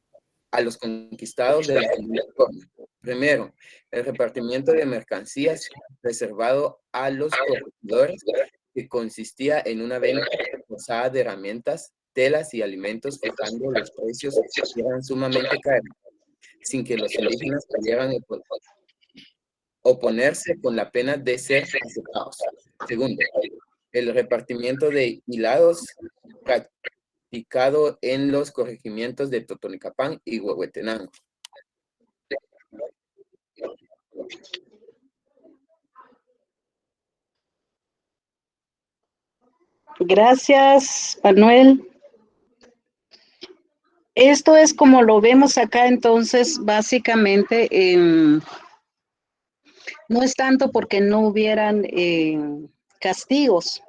de la segunda forma. Primero, el repartimiento de mercancías reservado a los corregidores, que consistía en una venta forzada de herramientas, telas y alimentos, fijando los precios que eran sumamente caros, sin que los indígenas pudieran oponerse, con la pena de ser aceptados. Segundo, el repartimiento de hilados practicado en los corregimientos de Totonicapán y Huehuetenango. Gracias, Manuel. Esto es como lo vemos acá, entonces, básicamente, no es tanto porque no hubieran castigos,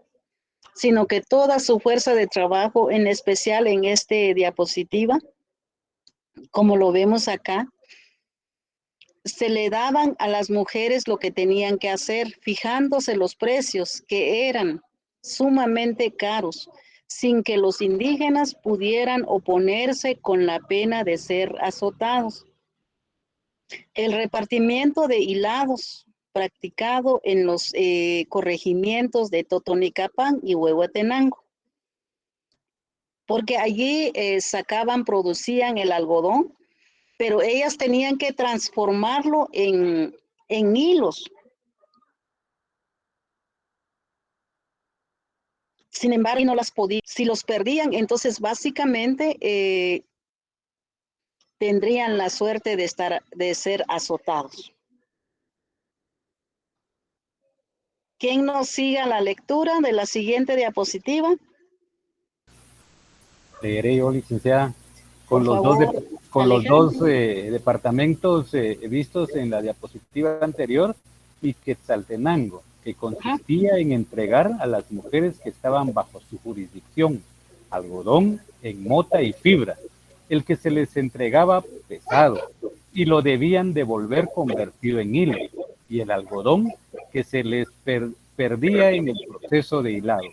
sino que toda su fuerza de trabajo, en especial en este diapositiva, como lo vemos acá, se le daban a las mujeres lo que tenían que hacer, fijándose los precios que eran sumamente caros, sin que los indígenas pudieran oponerse, con la pena de ser azotados. El repartimiento de hilados practicado en los corregimientos de Totonicapán y Huehuetenango, porque allí producían el algodón, pero ellas tenían que transformarlo en hilos. Sin embargo, no las podían. Si los perdían, entonces básicamente tendrían la suerte de ser azotados. ¿Quién nos siga la lectura de la siguiente diapositiva? Leeré yo, licenciada, con los dos departamentos vistos en la diapositiva anterior, y Quetzaltenango, que consistía en entregar a las mujeres que estaban bajo su jurisdicción algodón en mota y fibra, el que se les entregaba pesado, y lo debían devolver convertido en hilo, y el algodón que se les perdía en el proceso de hilado,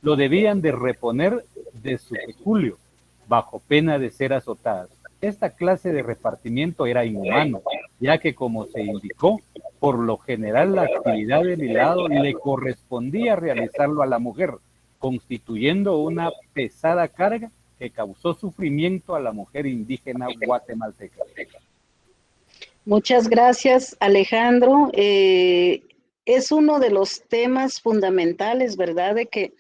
lo debían de reponer de su peculio, bajo pena de ser azotadas. Esta clase de repartimiento era inhumano, ya que, como se indicó, por lo general la actividad del hilado le correspondía realizarlo a la mujer, constituyendo una pesada carga que causó sufrimiento a la mujer indígena guatemalteca. Muchas gracias, Alejandro. Es uno de los temas fundamentales, ¿verdad? De que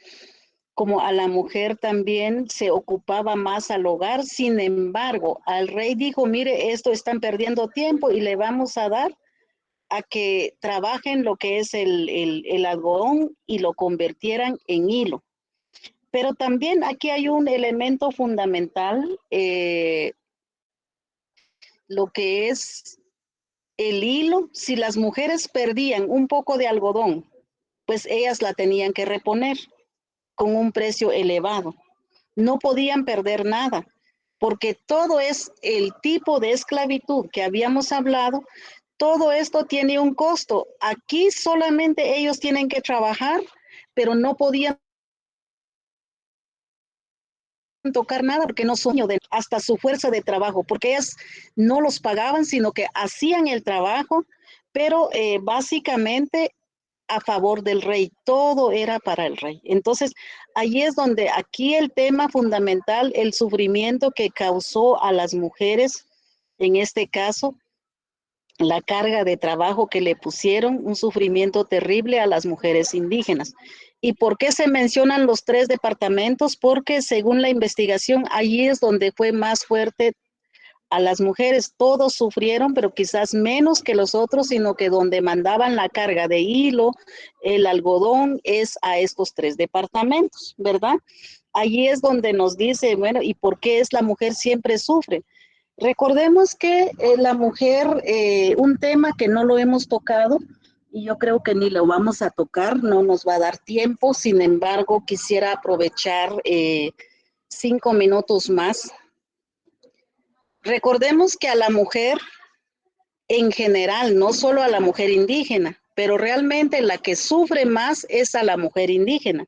como a la mujer también se ocupaba más al hogar. Sin embargo, al rey dijo, mire, esto están perdiendo tiempo y le vamos a dar a que trabajen lo que es el algodón y lo convirtieran en hilo. Pero también aquí hay un elemento fundamental, lo que es el hilo. Si las mujeres perdían un poco de algodón, pues ellas la tenían que reponer con un precio elevado. No podían perder nada, porque todo es el tipo de esclavitud que habíamos hablado. Todo esto tiene un costo. Aquí solamente ellos tienen que trabajar, pero no podían tocar nada porque no son de hasta su fuerza de trabajo, porque ellas no los pagaban, sino que hacían el trabajo, pero básicamente a favor del rey, todo era para el rey. Entonces, ahí es donde aquí el tema fundamental, el sufrimiento que causó a las mujeres, en este caso, la carga de trabajo que le pusieron, un sufrimiento terrible a las mujeres indígenas. ¿Y por qué se mencionan los 3 departamentos? Porque según la investigación, allí es donde fue más fuerte a las mujeres. Todos sufrieron, pero quizás menos que los otros, sino que donde mandaban la carga de hilo, el algodón, es a estos 3 departamentos, ¿verdad? Allí es donde nos dice, bueno, ¿y por qué es la mujer siempre sufre? Recordemos que la mujer, un tema que no lo hemos tocado, y yo creo que ni lo vamos a tocar, no nos va a dar tiempo, sin embargo, quisiera aprovechar 5 minutos más. Recordemos que a la mujer en general, no solo a la mujer indígena, pero realmente la que sufre más es a la mujer indígena.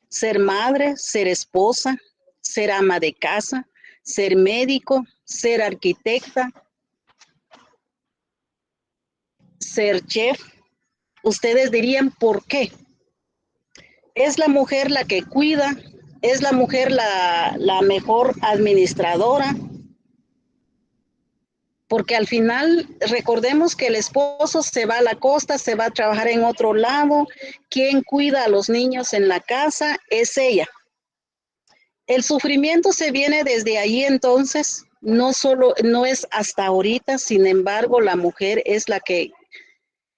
Ser madre, ser esposa, ser ama de casa, ser médico, ser arquitecta, ser chef. Ustedes dirían, ¿por qué? Es la mujer la que cuida, es la mujer la mejor administradora, porque al final recordemos que el esposo se va a la costa, se va a trabajar en otro lado, quien cuida a los niños en la casa es ella. El sufrimiento se viene desde ahí, entonces, no es hasta ahorita, sin embargo, la mujer es la que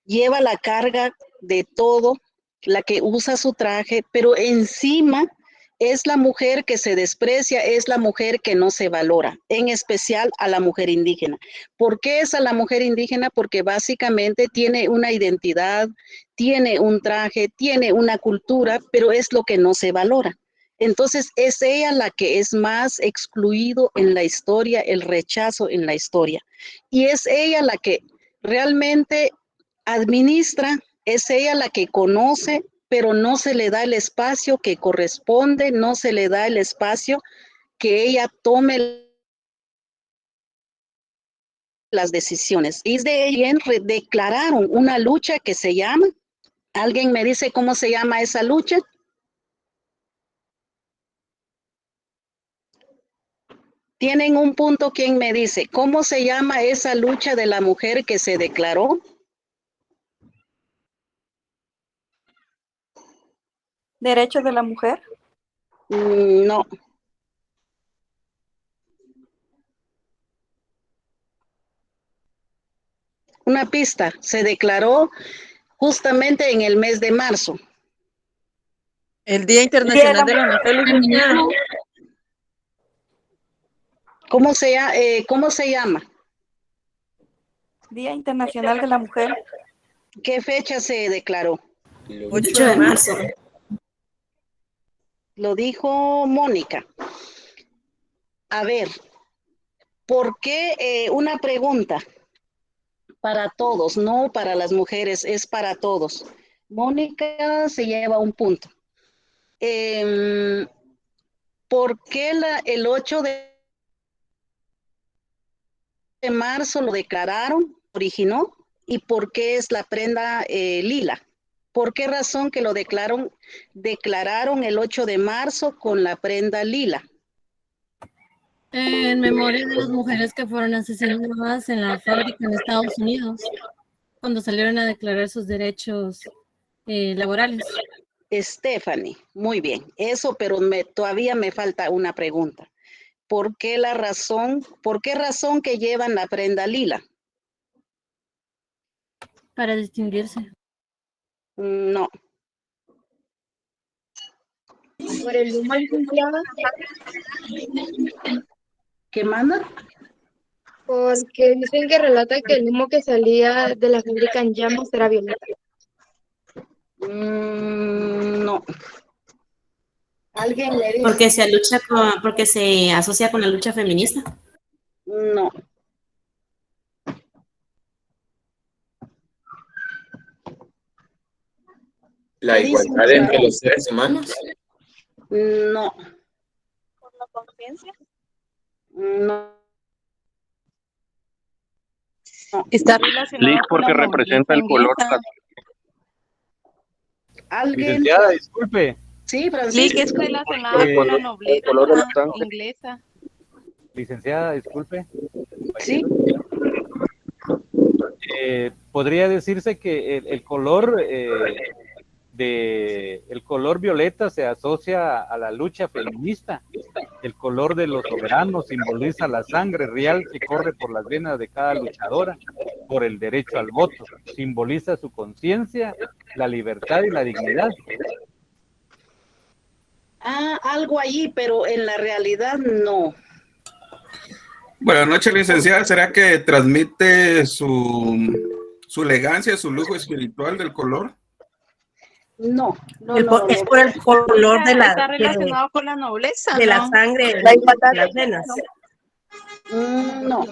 lleva la carga de todo, la que usa su traje, pero encima es la mujer que se desprecia, es la mujer que no se valora, en especial a la mujer indígena. ¿Por qué es a la mujer indígena? Porque básicamente tiene una identidad, tiene un traje, tiene una cultura, pero es lo que no se valora. Entonces es ella la que es más excluido en la historia, el rechazo en la historia. Y es ella la que realmente administra, es ella la que conoce, pero no se le da el espacio que corresponde, no se le da el espacio que ella tome las decisiones. Y de ella declararon una lucha que se llama, ¿alguien me dice cómo se llama esa lucha? Tienen un punto, ¿quién me dice? ¿Cómo se llama esa lucha de la mujer que se declaró? ¿Derechos de la mujer? No. Una pista, se declaró justamente en el mes de marzo. El Día Internacional de la Mujer, licenciada. ¿Cómo se llama? Día Internacional de la Mujer. ¿Qué fecha se declaró? 8 de marzo. Lo dijo Mónica. A ver, ¿por qué? Una pregunta para todos, no para las mujeres, es para todos. Mónica se lleva un punto. ¿Por qué el 8 de marzo lo declararon, originó? ¿Y por qué es la prenda lila? ¿Por qué razón que lo declararon el 8 de marzo con la prenda lila? En memoria de las mujeres que fueron asesinadas en la fábrica en Estados Unidos, cuando salieron a declarar sus derechos laborales. Stephanie, muy bien, eso, pero todavía me falta una pregunta. ¿Por qué razón que llevan la prenda lila? Para distinguirse. No. Por el humo, licenciada. ¿Qué manda? Porque dicen que relata que el humo que salía de la fábrica en llamas era violeta. No. ¿Alguien le dice? Porque se asocia con la lucha feminista. No. ¿La igualdad entre los seres humanos? No. la conciencia? No. Está relacionado Lick con la porque nobleza representa el color de inglesa. la... ¿Alguien? Licenciada, disculpe. Sí, Lick Francisco. es relacionada con la nobleza inglesa. Licenciada, disculpe. Sí. Podría decirse que el color el color violeta se asocia a la lucha feminista. El color de los soberanos simboliza la sangre real que corre por las venas de cada luchadora por el derecho al voto. Simboliza su conciencia, la libertad y la dignidad. Algo allí, pero en la realidad no. Buenas noches, licenciada. ¿Será que transmite su elegancia, su lujo espiritual del color? No, Es por el color de Está relacionado con la nobleza, de la ¿no? sangre, La igualdad de las de venas. No.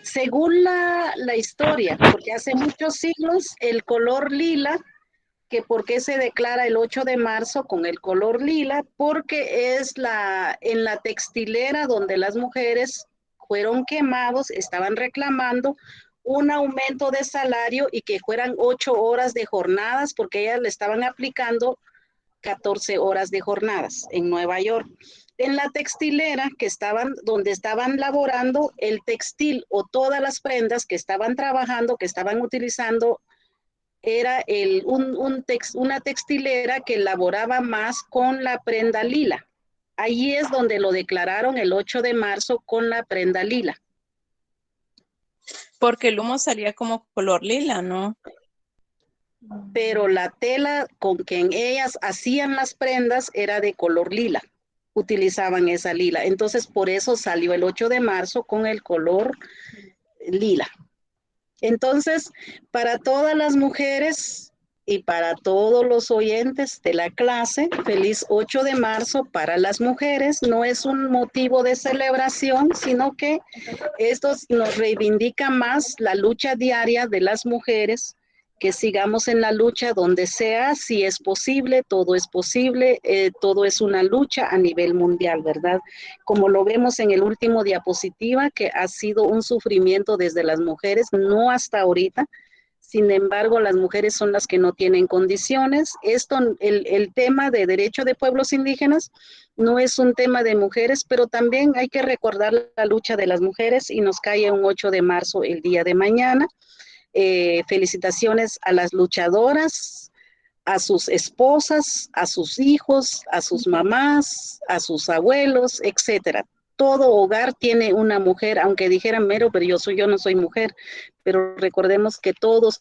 Según la historia, porque hace muchos siglos el color lila, que por qué se declara el 8 de marzo con el color lila, porque es en la textilera donde las mujeres fueron quemados, estaban reclamando un aumento de salario y que fueran 8 horas de jornadas, porque ellas le estaban aplicando 14 horas de jornadas en Nueva York. En la textilera donde estaban laborando el textil o todas las prendas que estaban trabajando, que estaban utilizando, era una textilera que elaboraba más con la prenda lila. Allí es donde lo declararon el 8 de marzo con la prenda lila. Porque el humo salía como color lila, ¿no? Pero la tela con que ellas hacían las prendas era de color lila. Utilizaban esa lila. Entonces, por eso salió el 8 de marzo con el color lila. Entonces, para todas las mujeres y para todos los oyentes de la clase, feliz 8 de marzo para las mujeres. No es un motivo de celebración, sino que esto nos reivindica más la lucha diaria de las mujeres, que sigamos en la lucha donde sea, si es posible, todo es posible, todo es una lucha a nivel mundial, ¿verdad? Como lo vemos en el último diapositiva, que ha sido un sufrimiento desde las mujeres, no hasta ahorita. Sin embargo, las mujeres son las que no tienen condiciones. El tema de derecho de pueblos indígenas no es un tema de mujeres, pero también hay que recordar la lucha de las mujeres y nos cae un 8 de marzo el día de mañana. Felicitaciones a las luchadoras, a sus esposas, a sus hijos, a sus mamás, a sus abuelos, etcétera. Todo hogar tiene una mujer, aunque dijeran mero, pero yo no soy mujer, pero recordemos que todos,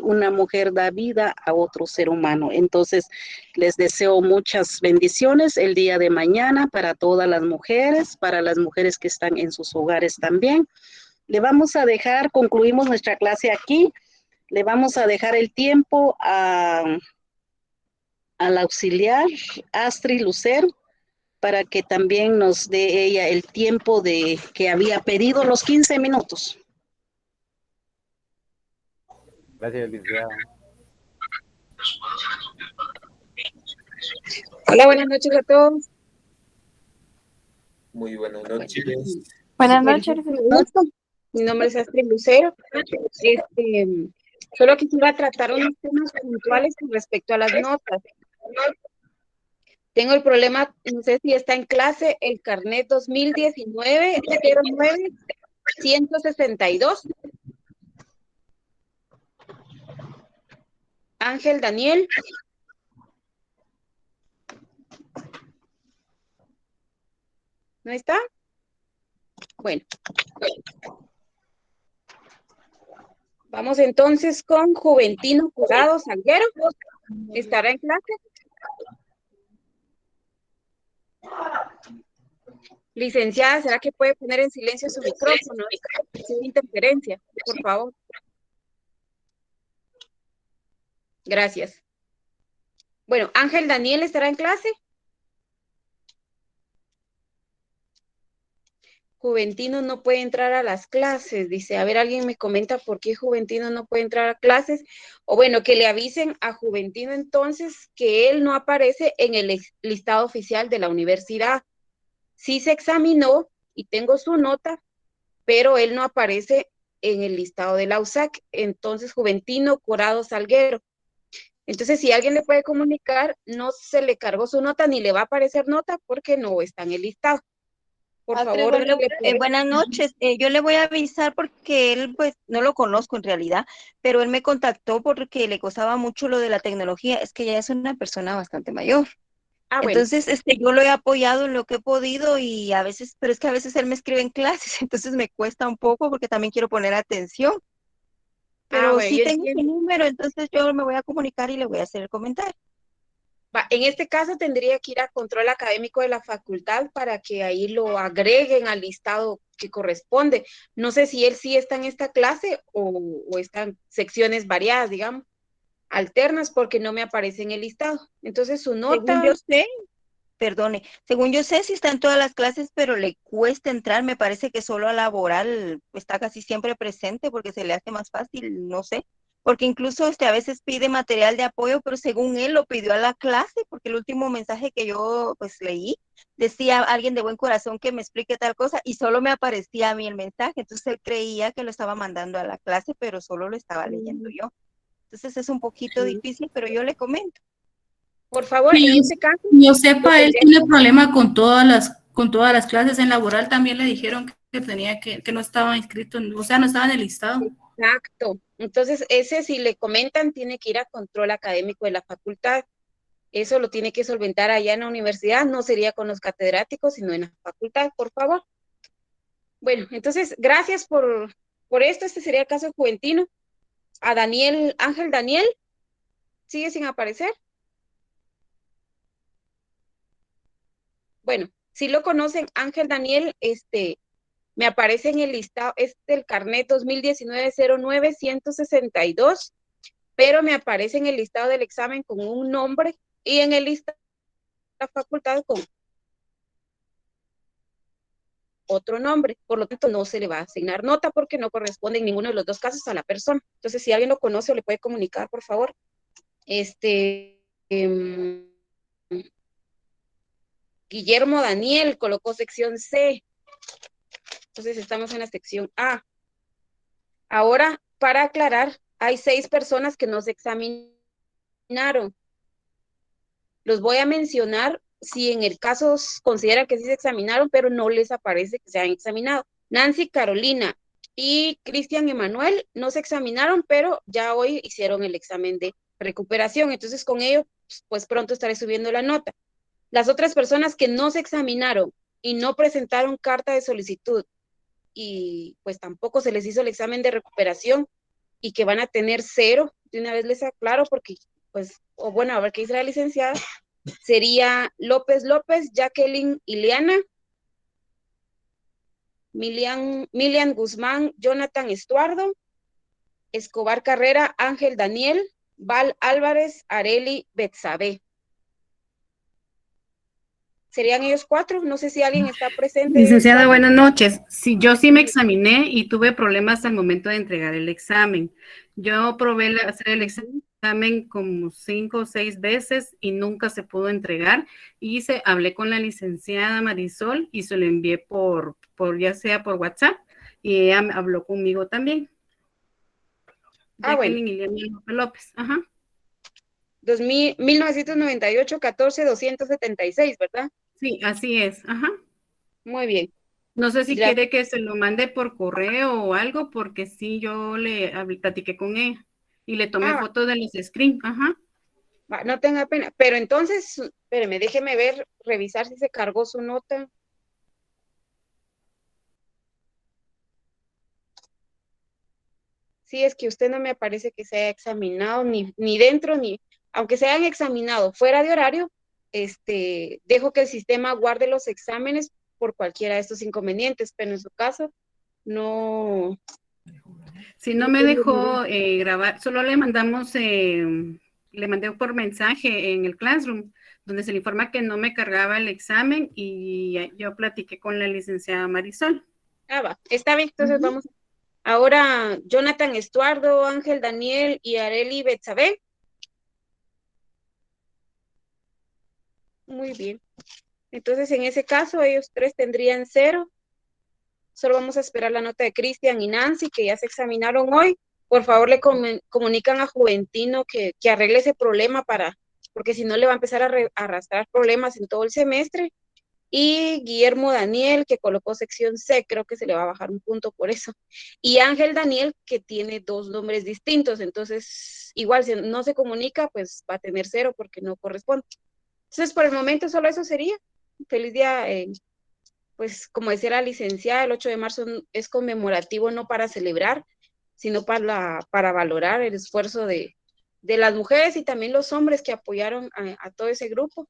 una mujer da vida a otro ser humano. Entonces, les deseo muchas bendiciones el día de mañana para todas las mujeres, para las mujeres que están en sus hogares también. Le vamos a dejar, concluimos nuestra clase aquí, le vamos a dejar el tiempo al auxiliar Astrid Lucero para que también nos dé ella el tiempo de que había pedido los 15 minutos. Gracias, licenciada. Hola, buenas noches a todos. Muy buenas noches. Buenas noches. Mi nombre es Astrid Lucero. Solo quisiera tratar unos temas puntuales con respecto a las notas. Tengo el problema, no sé si está en clase, el carnet 2019-09-162. Ángel Daniel. ¿No está? Bueno. Vamos entonces con Juventino Jurado Salguero. ¿Estará en clase? Licenciada, ¿será que puede poner en silencio su micrófono? Sin interferencia, por favor. Gracias. Bueno, Ángel Daniel, ¿estará en clase? Juventino no puede entrar a las clases, dice. A ver, alguien me comenta por qué Juventino no puede entrar a clases. O bueno, que le avisen a Juventino entonces que él no aparece en el listado oficial de la universidad. sí se examinó y tengo su nota, pero él no aparece en el listado de la USAC. Entonces, Juventino Corado Salguero. Entonces, si alguien le puede comunicar, no se le cargó su nota ni le va a aparecer nota porque no está en el listado. Por Astrid, favor, buenas noches. Yo le voy a avisar porque él, pues, no lo conozco en realidad, pero él me contactó porque le costaba mucho lo de la tecnología. Es que ya es una persona bastante mayor. Bueno. Entonces, yo lo he apoyado en lo que he podido y a veces, pero es que a veces él me escribe en clases, entonces me cuesta un poco porque también quiero poner atención. Pero bueno, sí yo tengo entiendo. su número, entonces yo me voy a comunicar y le voy a hacer el comentario. En este caso tendría que ir a control académico de la facultad para que ahí lo agreguen al listado que corresponde. No sé si él sí está en esta clase o están secciones variadas, digamos, alternas, porque no me aparece en el listado. Entonces su Según nota... yo sé, perdone, según yo sé, sí está en todas las clases, pero le cuesta entrar. Me parece que solo a laboral está casi siempre presente porque se le hace más fácil, no sé. Porque incluso a veces pide material de apoyo, pero según él lo pidió a la clase, porque el último mensaje que yo pues leí decía alguien de buen corazón que me explique tal cosa y solo me aparecía a mí el mensaje. Entonces él creía que lo estaba mandando a la clase, pero solo lo estaba leyendo yo. Entonces es un poquito difícil, pero yo le comento. Por favor, Que en yo, este caso... yo sepa, él tiene problema con todas las clases. En laboral también le dijeron que tenía que no estaba inscrito, o sea, no estaba en el listado. Exacto. Entonces, ese si le comentan, tiene que ir a control académico de la facultad. Eso lo tiene que solventar allá en la universidad, no sería con los catedráticos, sino en la facultad, por favor. Bueno, entonces, gracias por esto. Este sería el caso Juventino. A Daniel, Ángel Daniel, ¿sigue sin aparecer? Bueno, si lo conocen, Ángel Daniel, me aparece en el listado, es del carnet 2019-09-162, pero me aparece en el listado del examen con un nombre y en el listado de la facultad con otro nombre. Por lo tanto, no se le va a asignar nota porque no corresponde en ninguno de los dos casos a la persona. Entonces, si alguien lo conoce o le puede comunicar, por favor. Guillermo Daniel colocó sección C. Entonces, estamos en la sección A. Ahora, para aclarar, hay 6 personas que no se examinaron. Los voy a mencionar si en el caso consideran que sí se examinaron, pero no les aparece que se han examinado. Nancy Carolina y Cristian Emanuel no se examinaron, pero ya hoy hicieron el examen de recuperación. Entonces, con ello, pues pronto estaré subiendo la nota. Las otras personas que no se examinaron y no presentaron carta de solicitud y pues tampoco se les hizo el examen de recuperación y que van a tener 0, de una vez les aclaro porque pues, o bueno, a ver qué dice la licenciada, sería López López, Jacqueline Ileana, Milian Guzmán, Jonathan Estuardo, Escobar Carrera, Ángel Daniel, Val Álvarez, Areli Betsabe. ¿Serían ellos 4? No sé si alguien está presente. Licenciada, buenas noches. Sí, yo sí me examiné y tuve problemas al momento de entregar el examen. Yo probé hacer el examen como 5 o 6 veces y nunca se pudo entregar. Hablé con la licenciada Marisol y se lo envié por ya sea por WhatsApp y ella habló conmigo también. Bueno. Jacqueline López, ajá. 1998, 14, 276, ¿verdad? Sí, así es, ajá. Muy bien. No sé si quiere que se lo mande por correo o algo, porque sí, yo le platiqué con ella y le tomé fotos de los screens, ajá. No tenga pena, pero entonces, espéreme, déjeme ver, revisar si se cargó su nota. Sí, es que usted no me parece que se haya examinado ni dentro, ni, aunque se hayan examinado fuera de horario, dejo que el sistema guarde los exámenes por cualquiera de estos inconvenientes, pero en su caso, no. Si no me dejó grabar, solo le mandamos, le mandé por mensaje en el Classroom, donde se le informa que no me cargaba el examen y yo platiqué con la licenciada Marisol. Va, está bien, entonces vamos. Ahora, Jonathan Estuardo, Ángel Daniel y Areli Betsabe. Muy bien. Entonces, en ese caso, ellos 3 tendrían 0. Solo vamos a esperar la nota de Cristian y Nancy, que ya se examinaron hoy. Por favor, le comunican a Juventino que arregle ese problema porque si no le va a empezar a arrastrar problemas en todo el semestre. Y Guillermo Daniel, que colocó sección C, creo que se le va a bajar un punto por eso. Y Ángel Daniel, que tiene 2 nombres distintos, entonces igual si no se comunica, pues va a tener 0 porque no corresponde. Entonces, por el momento solo eso sería. Feliz día, pues como decía la licenciada, el 8 de marzo es conmemorativo no para celebrar, sino para valorar el esfuerzo de las mujeres y también los hombres que apoyaron a todo ese grupo.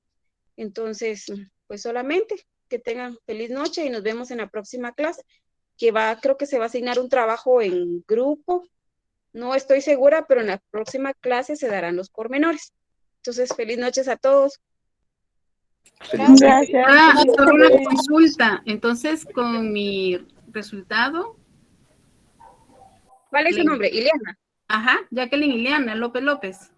Entonces, pues solamente que tengan feliz noche y nos vemos en la próxima clase, creo que se va a asignar un trabajo en grupo, no estoy segura, pero en la próxima clase se darán los pormenores. Entonces, feliz noches a todos. Gracias. Solo una consulta. Entonces, con mi resultado. ¿Cuál es su nombre? Ileana. Ajá, Jacqueline Ileana López.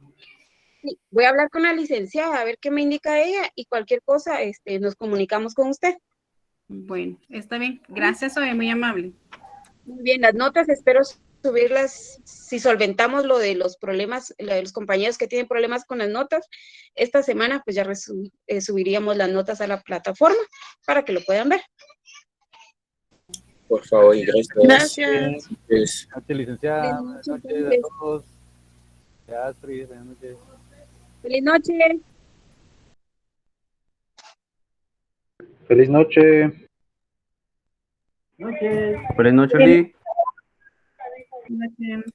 Sí, voy a hablar con la licenciada a ver qué me indica ella y cualquier cosa nos comunicamos con usted. Bueno, está bien. Gracias, soy muy amable. Muy bien, las notas espero subirlas, si solventamos lo de los problemas, lo de los compañeros que tienen problemas con las notas, esta semana pues ya subiríamos las notas a la plataforma para que lo puedan ver. Por favor, y gracias. Gracias. Gracias, licenciada. Buenas noches a todos. Astrid, buenas noches. Feliz noche. Feliz noche. Buenas noches, Lee. Gracias.